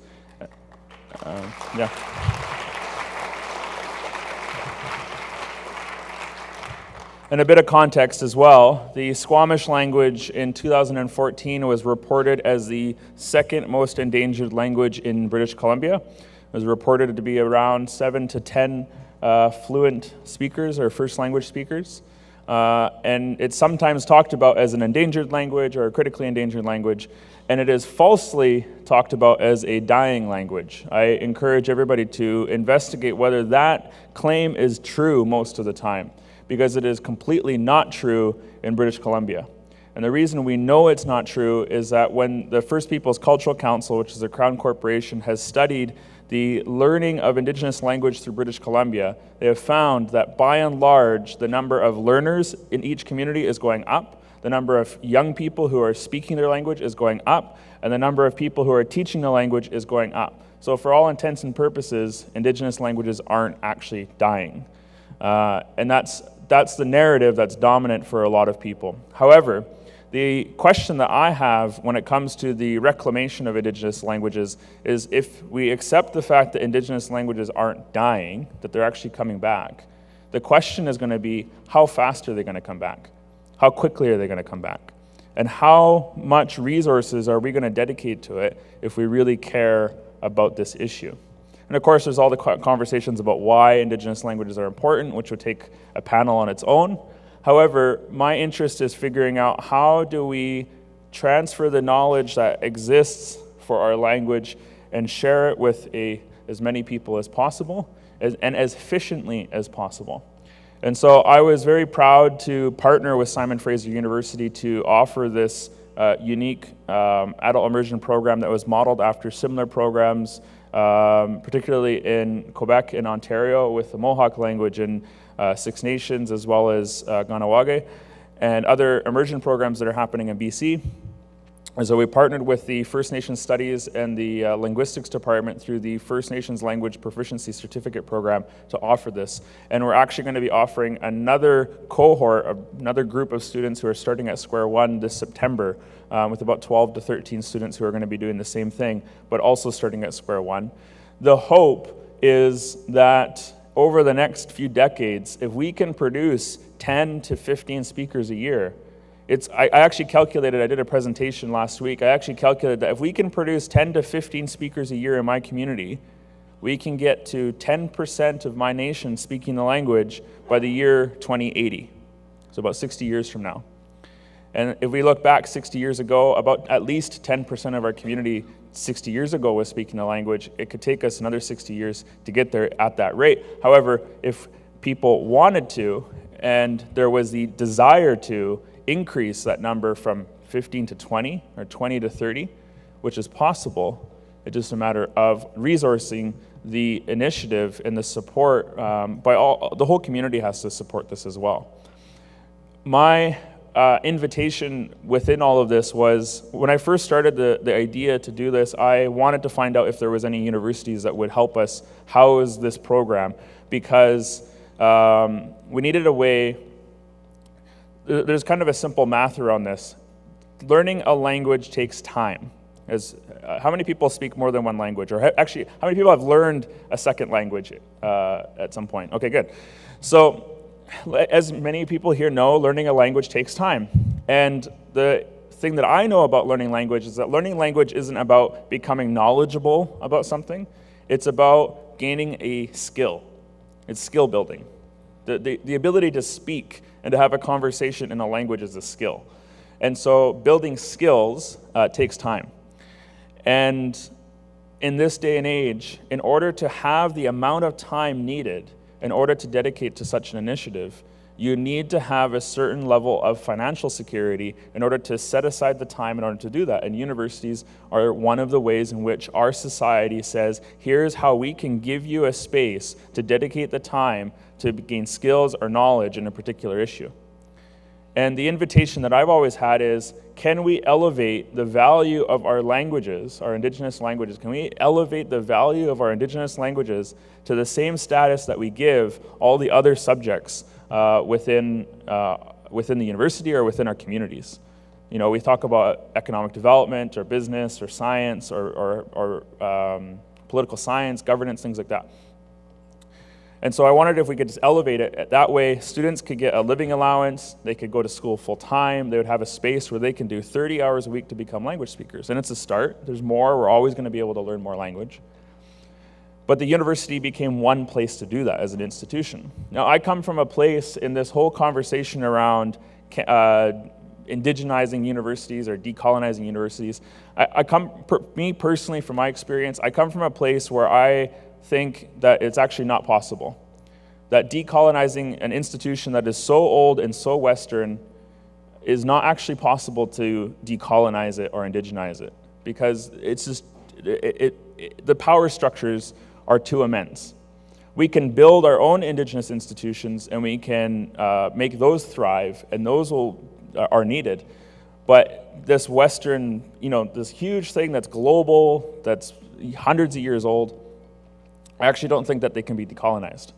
Yeah. And a bit of context as well, the Squamish language in 2014 was reported as the second most endangered language in British Columbia. It was reported to be around 7 to 10 fluent speakers or first language speakers. And it's sometimes talked about as an endangered language or a critically endangered language, and it is falsely talked about as a dying language. I encourage everybody to investigate whether that claim is true most of the time, because it is completely not true in British Columbia. And the reason we know it's not true is that when the First Peoples Cultural Council, which is a Crown corporation, has studied the learning of Indigenous language through British Columbia, they have found that by and large, the number of learners in each community is going up, the number of young people who are speaking their language is going up, and the number of people who are teaching the language is going up. So for all intents and purposes, Indigenous languages aren't actually dying. And that's the narrative that's dominant for a lot of people. However, the question that I have when it comes to the reclamation of Indigenous languages is, if we accept the fact that Indigenous languages aren't dying, that they're actually coming back, the question is going to be, how fast are they going to come back? How quickly are they going to come back? And how much resources are we going to dedicate to it if we really care about this issue? And of course, there's all the conversations about why Indigenous languages are important, which would take a panel on its own. However, my interest is figuring out, how do we transfer the knowledge that exists for our language and share it with as many people as possible and as efficiently as possible. And so I was very proud to partner with Simon Fraser University to offer this unique adult immersion program that was modeled after similar programs, particularly in Quebec and Ontario with the Mohawk language and Six Nations, as well as Ganawage, and other immersion programs that are happening in BC. And so we partnered with the First Nations Studies and the Linguistics Department through the First Nations Language Proficiency Certificate Program to offer this. And we're actually going to be offering another cohort, another group of students who are starting at square one this September, with about 12 to 13 students who are going to be doing the same thing, but also starting at square one. The hope is that over the next few decades, if we can produce 10 to 15 speakers a year, I actually calculated, I did a presentation last week, I actually calculated that if we can produce 10 to 15 speakers a year in my community, we can get to 10% of my nation speaking the language by the year 2080, so about 60 years from now. And if we look back 60 years ago, about at least 10% of our community 60 years ago was speaking the language. It could take us another 60 years to get there at that rate. However, if people wanted to, and there was the desire to increase that number from 15 to 20 or 20 to 30, which is possible, it's just a matter of resourcing the initiative and the support by all. The whole community has to support this as well. My invitation within all of this was, when I first started the idea to do this, I wanted to find out if there was any universities that would help us house this program, because we needed a way. There's kind of a simple math around this. Learning a language takes time. How many people speak more than one language? Or actually, how many people have learned a second language at some point? Okay, good. So, as many people here know, learning a language takes time. And the thing that I know about learning language is that learning language isn't about becoming knowledgeable about something. It's about gaining a skill. It's skill building. The ability to speak and to have a conversation in a language is a skill. And so building skills takes time. And in this day and age, in order to have the amount of time needed in order to dedicate to such an initiative, you need to have a certain level of financial security in order to set aside the time in order to do that. And universities are one of the ways in which our society says, here's how we can give you a space to dedicate the time to gain skills or knowledge in a particular issue. And the invitation that I've always had is, can we elevate the value of our languages, our Indigenous languages? Can we elevate the value of our Indigenous languages to the same status that we give all the other subjects within the university or within our communities? You know, we talk about economic development or business or science or political science, governance, things like that. And so I wondered if we could just elevate it. That way, students could get a living allowance, they could go to school full-time, they would have a space where they can do 30 hours a week to become language speakers. And it's a start. There's more. We're always going to be able to learn more language. But the university became one place to do that as an institution. Now, I come from a place in this whole conversation around indigenizing universities or decolonizing universities. Me personally, from my experience, I come from a place where I think that it's actually not possible. That decolonizing an institution that is so old and so Western is not actually possible to decolonize it or indigenize it, because it's just, the power structures are too immense. We can build our own Indigenous institutions and we can make those thrive, and those are needed. But this Western, this huge thing that's global, that's hundreds of years old, I actually don't think that they can be decolonized.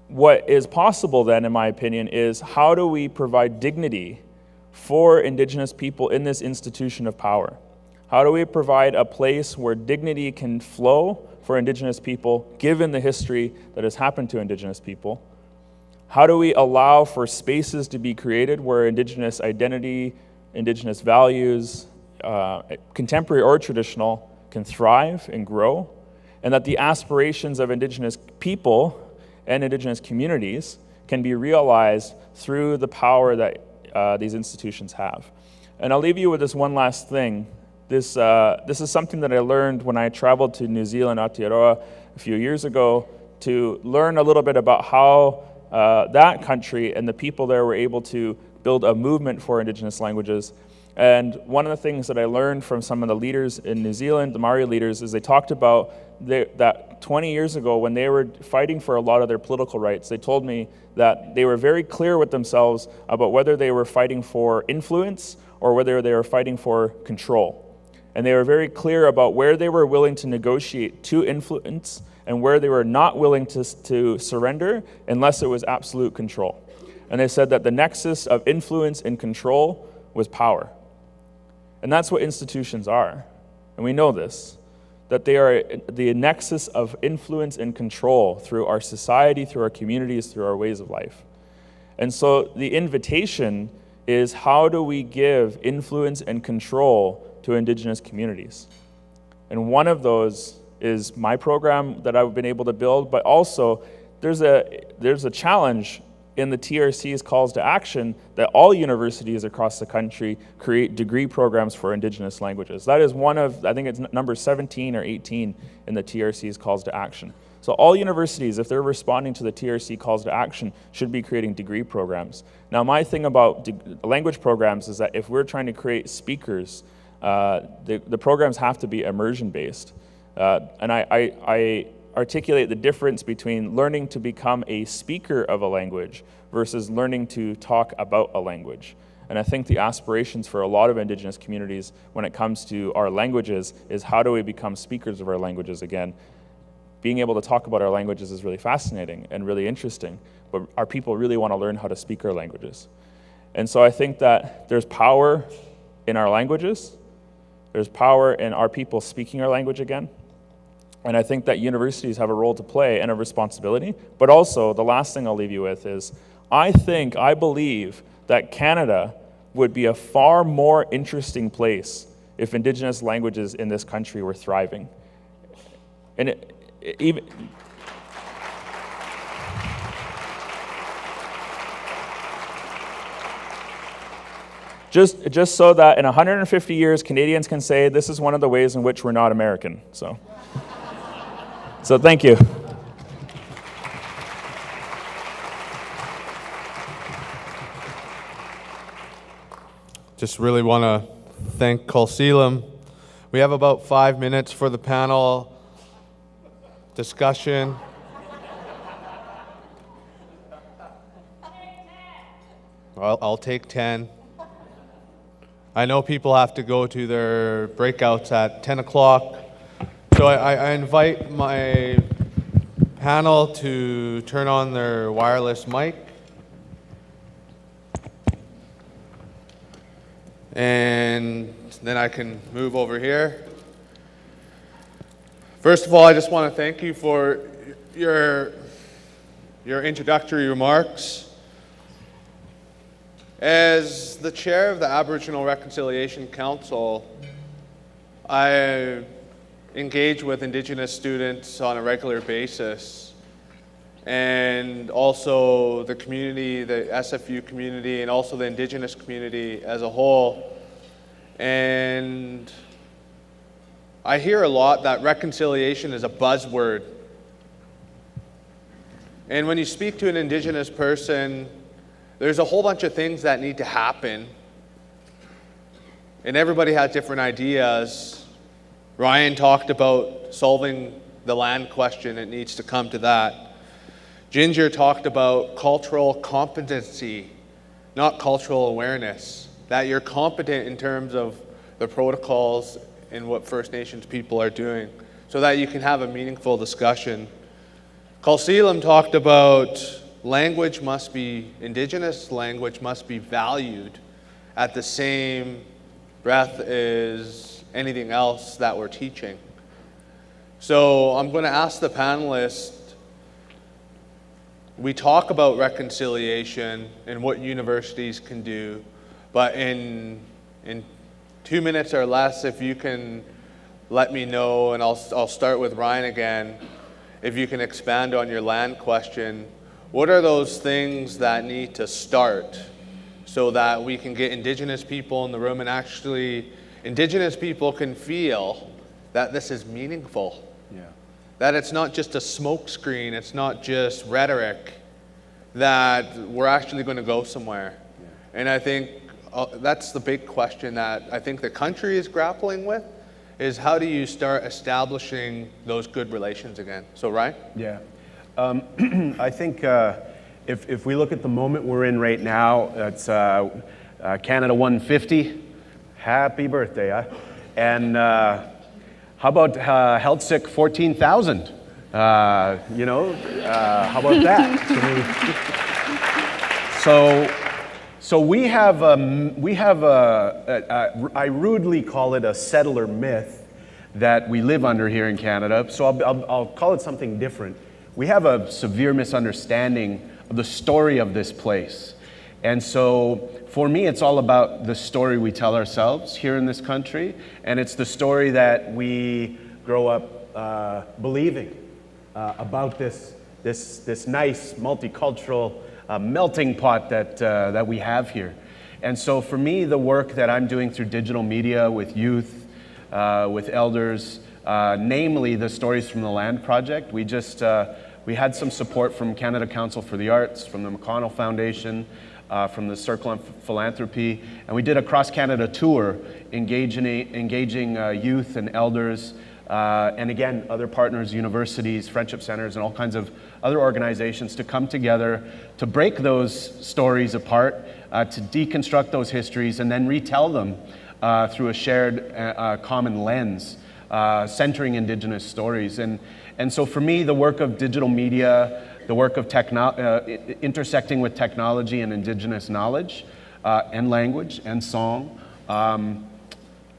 What is possible then, in my opinion, is how do we provide dignity for Indigenous people in this institution of power? How do we provide a place where dignity can flow for Indigenous people, given the history that has happened to Indigenous people? How do we allow for spaces to be created where Indigenous identity, Indigenous values, contemporary or traditional, can thrive and grow? And that the aspirations of Indigenous people and Indigenous communities can be realized through the power that these institutions have. And I'll leave you with this one last thing. This is something that I learned when I traveled to New Zealand, Aotearoa, a few years ago, to learn a little bit about how that country and the people there were able to build a movement for Indigenous languages. And one of the things that I learned from some of the leaders in New Zealand, the Maori leaders, is they talked about that 20 years ago when they were fighting for a lot of their political rights, they told me that they were very clear with themselves about whether they were fighting for influence or whether they were fighting for control. And they were very clear about where they were willing to negotiate to influence and where they were not willing to surrender unless it was absolute control. And they said that the nexus of influence and control was power. And that's what institutions are. And we know this, that they are the nexus of influence and control through our society, through our communities, through our ways of life. And so the invitation is, how do we give influence and control to Indigenous communities? And one of those is my program that I've been able to build, but also there's a challenge in the TRC's calls to action that all universities across the country create degree programs for Indigenous languages. That is one of, I think it's number 17 or 18 in the TRC's calls to action. So all universities, if they're responding to the TRC calls to action, should be creating degree programs. Now, my thing about language programs is that if we're trying to create speakers, the programs have to be immersion-based. And I articulate the difference between learning to become a speaker of a language versus learning to talk about a language. And I think the aspirations for a lot of Indigenous communities when it comes to our languages is how do we become speakers of our languages again? Being able to talk about our languages is really fascinating and really interesting, but our people really want to learn how to speak our languages. And so I think that there's power in our languages, there's power in our people speaking our language again, and I think that universities have a role to play and a responsibility, but also the last thing I'll leave you with is I believe that Canada would be a far more interesting place if Indigenous languages in this country were thriving. And even just so that in 150 years Canadians can say this is one of the ways in which we're not American. So thank you. Just really want to thank Colseelum. We have about 5 minutes for the panel discussion. I'll take 10. I know people have to go to their breakouts at 10 o'clock. So I invite my panel to turn on their wireless mic. And then I can move over here. First of all, I just want to thank you for your introductory remarks. As the chair of the Aboriginal Reconciliation Council, I engage with Indigenous students on a regular basis, and also the community, the SFU community, and also the Indigenous community as a whole. And I hear a lot that reconciliation is a buzzword. And when you speak to an Indigenous person, there's a whole bunch of things that need to happen. And everybody has different ideas. Ryan talked about solving the land question. It needs to come to that. Ginger talked about cultural competency, not cultural awareness. That you're competent in terms of the protocols and what First Nations people are doing, so that you can have a meaningful discussion. Colseelum talked about language must be, Indigenous language must be valued at the same breath as anything else that we're teaching. So I'm going to ask the panelists, we talk about reconciliation and what universities can do, but in 2 minutes or less, if you can let me know, and I'll start with Ryan again, if you can expand on your land question, what are those things that need to start so that we can get Indigenous people in the room and actually Indigenous people can feel that this is meaningful? Yeah. That it's not just a smokescreen, it's not just rhetoric, that we're actually going to go somewhere. Yeah. And I think that's the big question that I think the country is grappling with, is how do you start establishing those good relations again? So, Ryan? Yeah. I think if we look at the moment we're in right now, it's Canada 150. Happy birthday, huh? And how about Heldsick 14,000? How about that? So we have I rudely call it a settler myth that we live under here in Canada. So I'll call it something different. We have a severe misunderstanding of the story of this place. And so for me, it's all about the story we tell ourselves here in this country. And it's the story that we grow up believing about this nice multicultural melting pot that we have here. And so for me, the work that I'm doing through digital media with youth, with elders, namely the Stories from the Land project, we had some support from Canada Council for the Arts, from the McConnell Foundation, from the Circle on Philanthropy, and we did a cross-Canada tour engaging youth and elders, and again, other partners, universities, friendship centers, and all kinds of other organizations to come together to break those stories apart, to deconstruct those histories, and then retell them through a shared common lens, centering Indigenous stories. And so for me, the work of digital media, the work of intersecting with technology and Indigenous knowledge and language and song,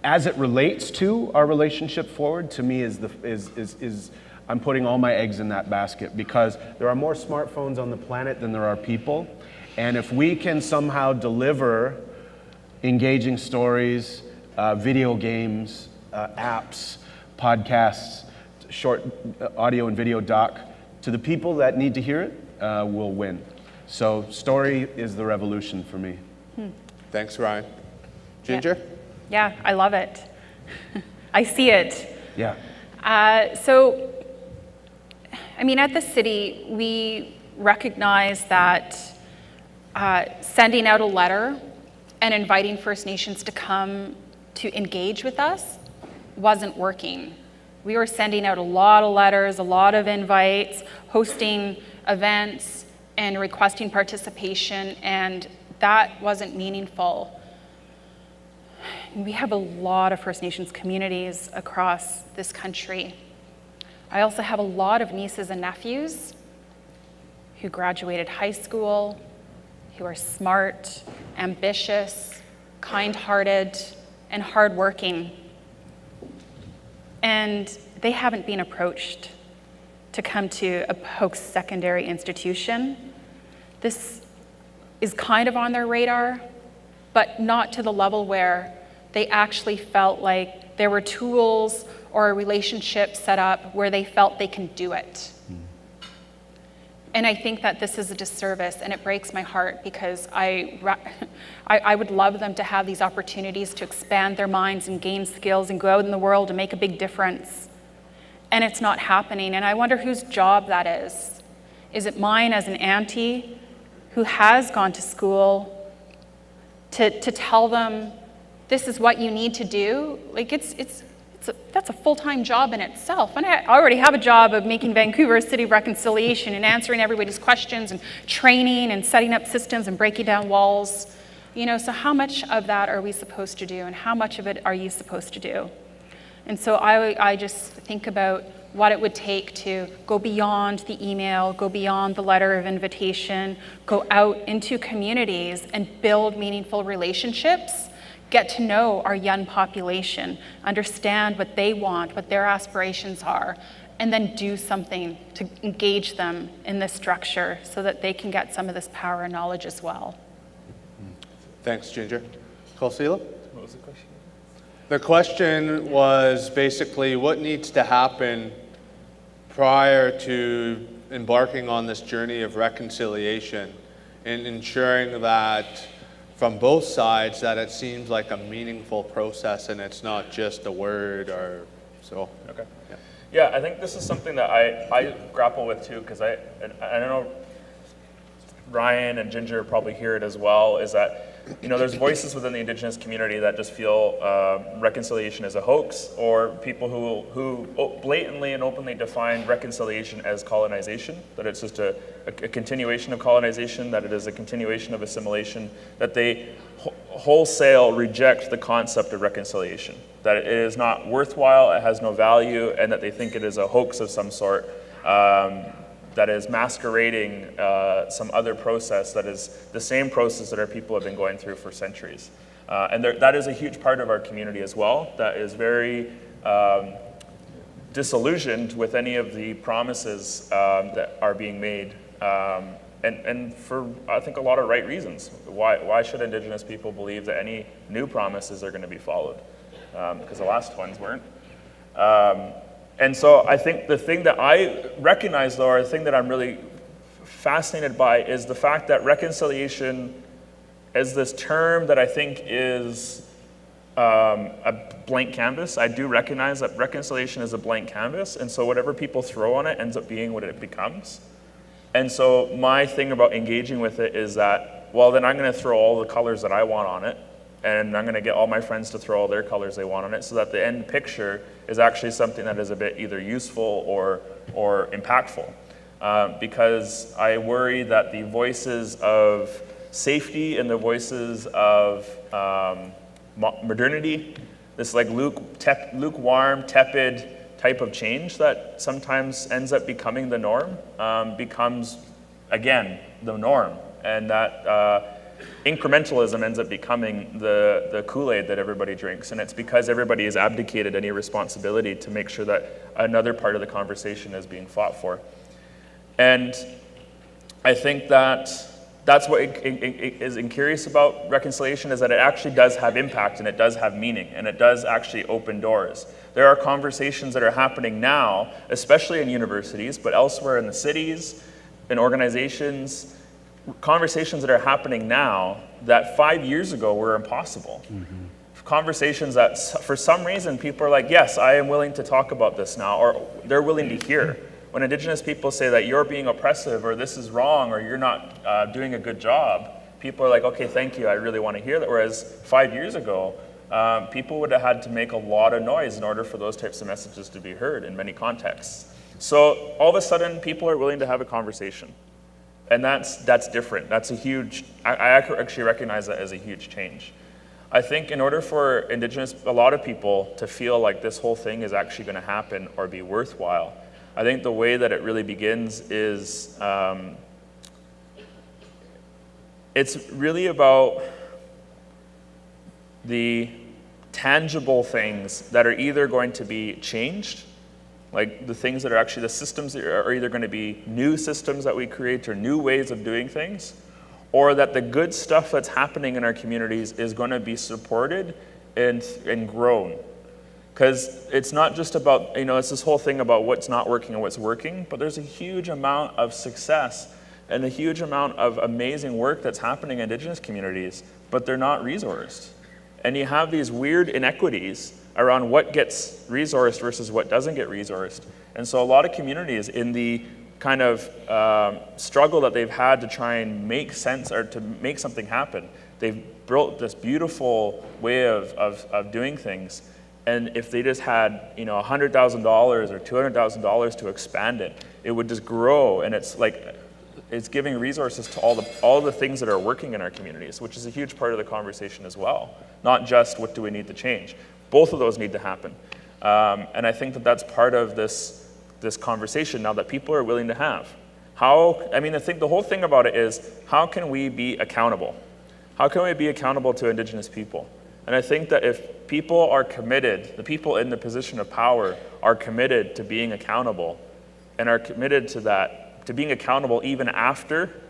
as it relates to our relationship forward, to me is I'm putting all my eggs in that basket, because there are more smartphones on the planet than there are people. And if we can somehow deliver engaging stories, video games, apps, podcasts, short audio and video doc, to the people that need to hear it, we'll win. So story is the revolution for me. Thanks, Ryan. Ginger? Yeah, I love it. I see it. Yeah. So, I mean, at the city, we recognize that sending out a letter and inviting First Nations to come to engage with us wasn't working. We were sending out a lot of letters, a lot of invites, hosting events and requesting participation, and that wasn't meaningful. We have a lot of First Nations communities across this country. I also have a lot of nieces and nephews who graduated high school, who are smart, ambitious, kind-hearted, and hardworking. And they haven't been approached to come to a post-secondary institution. This is kind of on their radar, but not to the level where they actually felt like there were tools or a relationship set up where they felt they can do it. And I think that this is a disservice, and it breaks my heart, because I would love them to have these opportunities to expand their minds and gain skills and go out in the world and make a big difference. And it's not happening, and I wonder whose job that is. Is it mine as an auntie who has gone to school to tell them, this is what you need to do? Like, that's a full-time job in itself. And I already have a job of making Vancouver a city of reconciliation and answering everybody's questions and training and setting up systems and breaking down walls. You know, so how much of that are we supposed to do, and how much of it are you supposed to do? And so I just think about what it would take to go beyond the email, go beyond the letter of invitation, go out into communities and build meaningful relationships, get to know our young population, understand what they want, what their aspirations are, and then do something to engage them in this structure so that they can get some of this power and knowledge as well. Thanks, Ginger. Colsila? What was the question? The question was basically what needs to happen prior to embarking on this journey of reconciliation and ensuring that from both sides that it seems like a meaningful process and it's not just a word or so. Okay. Yeah, I think this is something that I grapple with too, because I don't know, Ryan and Ginger probably hear it as well, is that, you know, there's voices within the Indigenous community that just feel reconciliation is a hoax, or people who blatantly and openly define reconciliation as colonization, that it's just a continuation of colonization, that it is a continuation of assimilation, that they wholesale reject the concept of reconciliation, that it is not worthwhile, it has no value, and that they think it is a hoax of some sort. That is masquerading some other process that is the same process that our people have been going through for centuries. And that is a huge part of our community as well, that is very disillusioned with any of the promises that are being made. And for, I think, a lot of right reasons. Why should Indigenous people believe that any new promises are going to be followed? Because the last ones weren't. And so I think the thing that I recognize, though, or the thing that I'm really fascinated by is the fact that reconciliation is this term that I think is a blank canvas. I do recognize that reconciliation is a blank canvas, and so whatever people throw on it ends up being what it becomes. And so my thing about engaging with it is that, well, then I'm going to throw all the colors that I want on it, and I'm going to get all my friends to throw all their colors they want on it, so that the end picture is actually something that is a bit either useful or impactful. Because I worry that the voices of safety and the voices of modernity, this like lukewarm, tepid type of change that sometimes ends up becoming the norm, becomes, again, the norm. And that incrementalism ends up becoming the Kool-Aid that everybody drinks. And it's because everybody has abdicated any responsibility to make sure that another part of the conversation is being fought for. And I think that that's what is curious about reconciliation, is that it actually does have impact, and it does have meaning, and it does actually open doors. There are conversations that are happening now, especially in universities, but elsewhere in the cities, in organizations, conversations that are happening now that 5 years ago were impossible. Conversations that for some reason people are like, yes, I am willing to talk about this now, or they're willing to hear. When Indigenous people say that you're being oppressive, or this is wrong, or you're not doing a good job, people are like, okay, thank you, I really want to hear that. Whereas 5 years ago, people would have had to make a lot of noise in order for those types of messages to be heard in many contexts. So all of a sudden, people are willing to have a conversation. And that's different. That's a huge, I actually recognize that as a huge change. I think in order for a lot of people to feel like this whole thing is actually going to happen or be worthwhile, I think the way that it really begins is, it's really about the tangible things that are either going to be changed, like the things that are actually the systems that are either going to be new systems that we create or new ways of doing things, or that the good stuff that's happening in our communities is going to be supported and grown. Because it's not just about, it's this whole thing about what's not working and what's working, but there's a huge amount of success and a huge amount of amazing work that's happening in Indigenous communities, but they're not resourced. And you have these weird inequities around what gets resourced versus what doesn't get resourced. And so a lot of communities, in the kind of struggle that they've had to try and make sense or to make something happen, they've built this beautiful way of doing things. And if they just had, $100,000 or $200,000 to expand it, it would just grow. And it's like, it's giving resources to all the things that are working in our communities, which is a huge part of the conversation as well. Not just what do we need to change. Both of those need to happen. And I think that that's part of this conversation now that people are willing to have. I think the whole thing about it is, how can we be accountable? How can we be accountable to Indigenous people? And I think that if people are committed, the people in the position of power are committed to being accountable, and are committed to that, to being accountable even after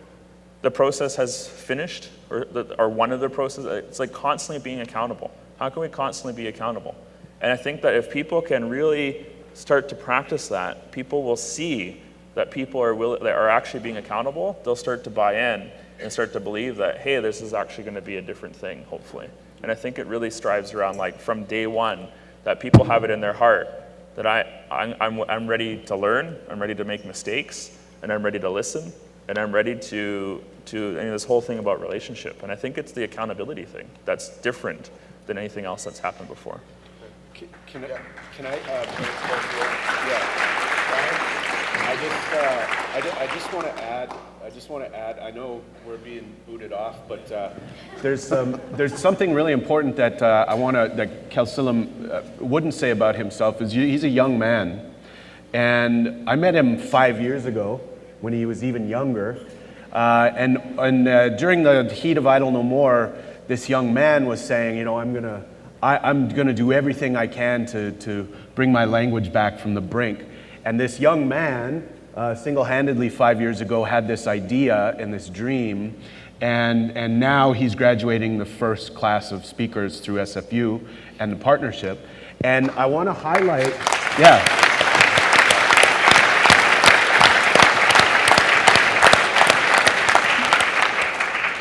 the process has finished, or one of the processes, it's like constantly being accountable. How can we constantly be accountable? And I think that if people can really start to practice that, people will see that people that are actually being accountable. They'll start to buy in and start to believe that, hey, this is actually going to be a different thing, hopefully. And I think it really strives around, like, from day one, that people have it in their heart that I'm ready to learn, I'm ready to make mistakes, and I'm ready to listen, and I'm ready to this whole thing about relationship. And I think it's the accountability thing that's different than anything else that's happened before. Can I I just want to add, I know we're being booted off, but There's something really important that that Kelsilam wouldn't say about himself. He's a young man, and I met him 5 years ago when he was even younger. And during the heat of Idle No More, this young man was saying, I'm gonna do everything I can to bring my language back from the brink. And this young man, single-handedly 5 years ago, had this idea and this dream, and now he's graduating the first class of speakers through SFU and the partnership. And I want to highlight, yeah.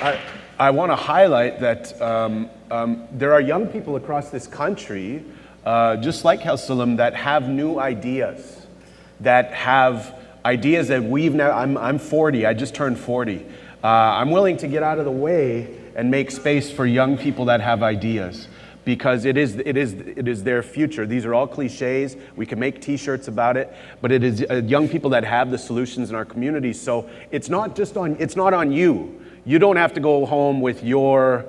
I want to highlight that there are young people across this country, just like Helsalem, that have new ideas, that have ideas that we've now. I'm 40. I just turned 40. I'm willing to get out of the way and make space for young people that have ideas, because it is their future. These are all cliches. We can make T-shirts about it, but it is young people that have the solutions in our communities. So it's not on you. You don't have to go home with the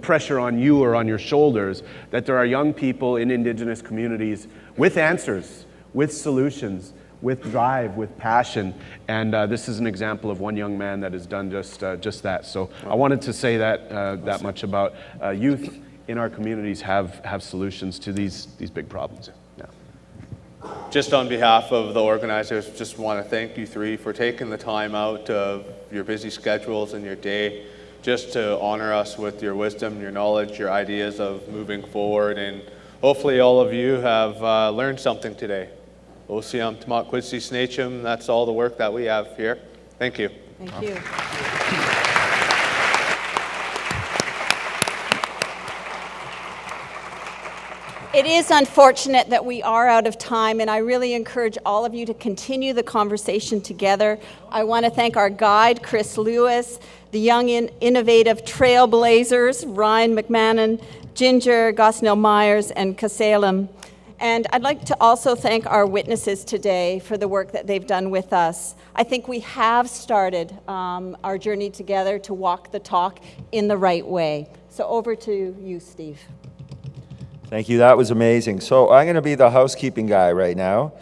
pressure on you or on your shoulders. That there are young people in Indigenous communities with answers, with solutions, with drive, with passion, and this is an example of one young man that has done just that. So I wanted to say that much about youth in our communities have solutions to these big problems. Yeah. Just on behalf of the organizers, just want to thank you three for taking the time out of your busy schedules and your day just to honor us with your wisdom, your knowledge, your ideas of moving forward, and hopefully all of you have learned something today. Osiam Tamak Quidsi Snachum, that's all the work that we have here. Thank you. Thank you. It is unfortunate that we are out of time, and I really encourage all of you to continue the conversation together. I want to thank our guide, Chris Lewis, the young innovative trailblazers, Ryan McMahon, Ginger, Gosnell Myers, and Kasalem. And I'd like to also thank our witnesses today for the work that they've done with us. I think we have started our journey together to walk the talk in the right way. So over to you, Steve. Thank you. That was amazing. So I'm going to be the housekeeping guy right now.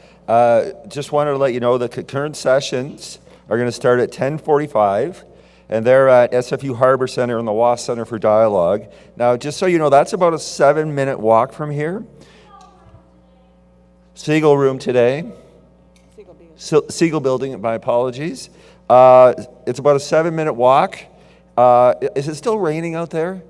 Just wanted to let you know the concurrent sessions are going to start at 10:45, and they're at SFU Harbor Center and the WAS Center for Dialogue. Now, just so you know, that's about a 7-minute walk from here. Siegel Room today. Siegel Building, my apologies. It's about a 7-minute walk. Is it still raining out there?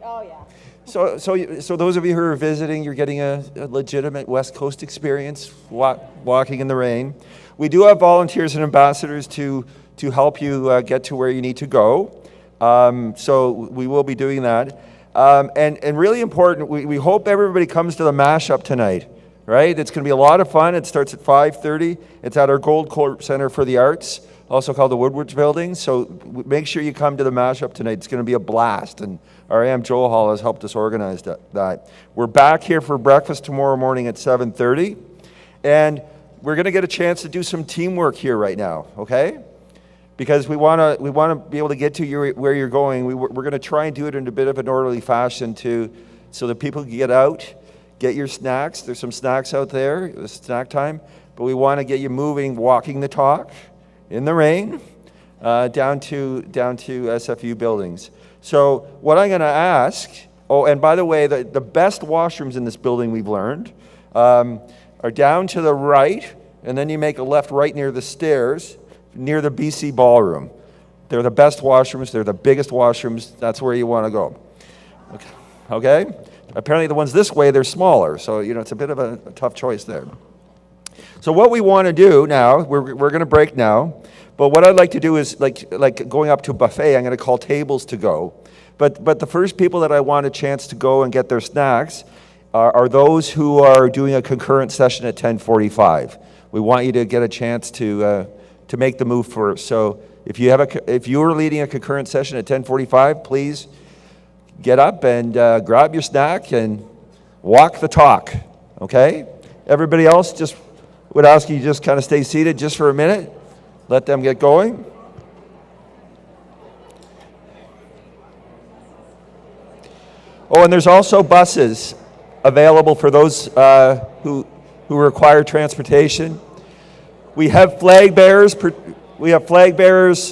Oh, yeah. So those of you who are visiting, you're getting a legitimate West Coast experience, walking in the rain. We do have volunteers and ambassadors to help you get to where you need to go. So we will be doing that. And really important, we hope everybody comes to the mashup tonight. Right? It's going to be a lot of fun. It starts at 5:30. It's at our Gold Court Center for the Arts, also called the Woodwards Building. So make sure you come to the mashup tonight. It's going to be a blast. And our AM Joel Hall has helped us organize that. We're back here for breakfast tomorrow morning at 7:30. And we're going to get a chance to do some teamwork here right now, okay? Because we want to be able to get to where you're going. We're going to try and do it in a bit of an orderly fashion so that people can get out. Get your snacks. There's some snacks out there. It's snack time. But we want to get you moving, walking the talk in the rain down to SFU buildings. So what I'm going to ask, and by the way, the best washrooms in this building we've learned are down to the right, and then you make a left right near the stairs, near the BC Ballroom. They're the best washrooms. They're the biggest washrooms. That's where you want to go. Okay? Apparently the ones this way, they're smaller, so it's a bit of a tough choice there. So what we want to do now, we're going to break now, but what I'd like to do is, like going up to a buffet, I'm going to call tables to go. But the first people that I want a chance to go and get their snacks are those who are doing a concurrent session at 10:45. We want you to get a chance to make the move first. So if you are leading a concurrent session at 10:45, please get up and grab your snack and walk the talk, okay? Everybody else, just would ask you just kind of stay seated just for a minute. Let them get going. Oh, and there's also buses available for those who require transportation. We have flag bearers.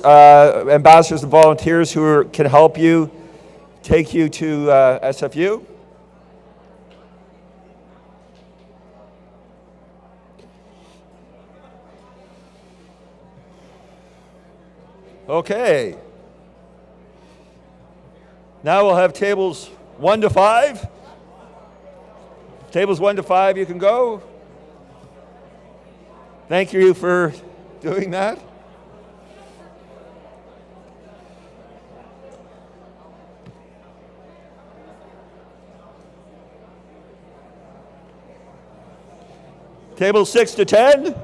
Ambassadors and volunteers who can help you take you to SFU. Okay. Now we'll have tables 1 to 5. Tables 1 to 5, you can go. Thank you for doing that. Tables 6 to 10.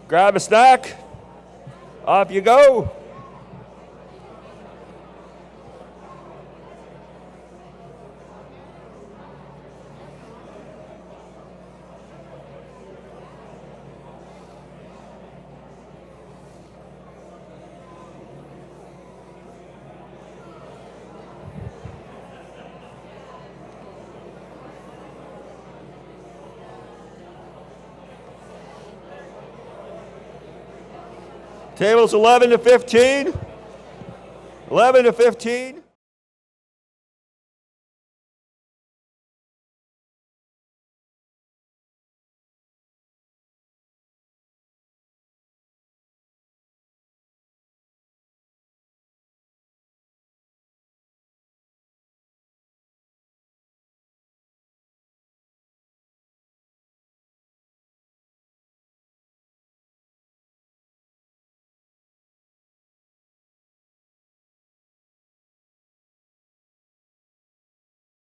Grab a snack. Off you go. Tables 11 to 15. 11 to 15.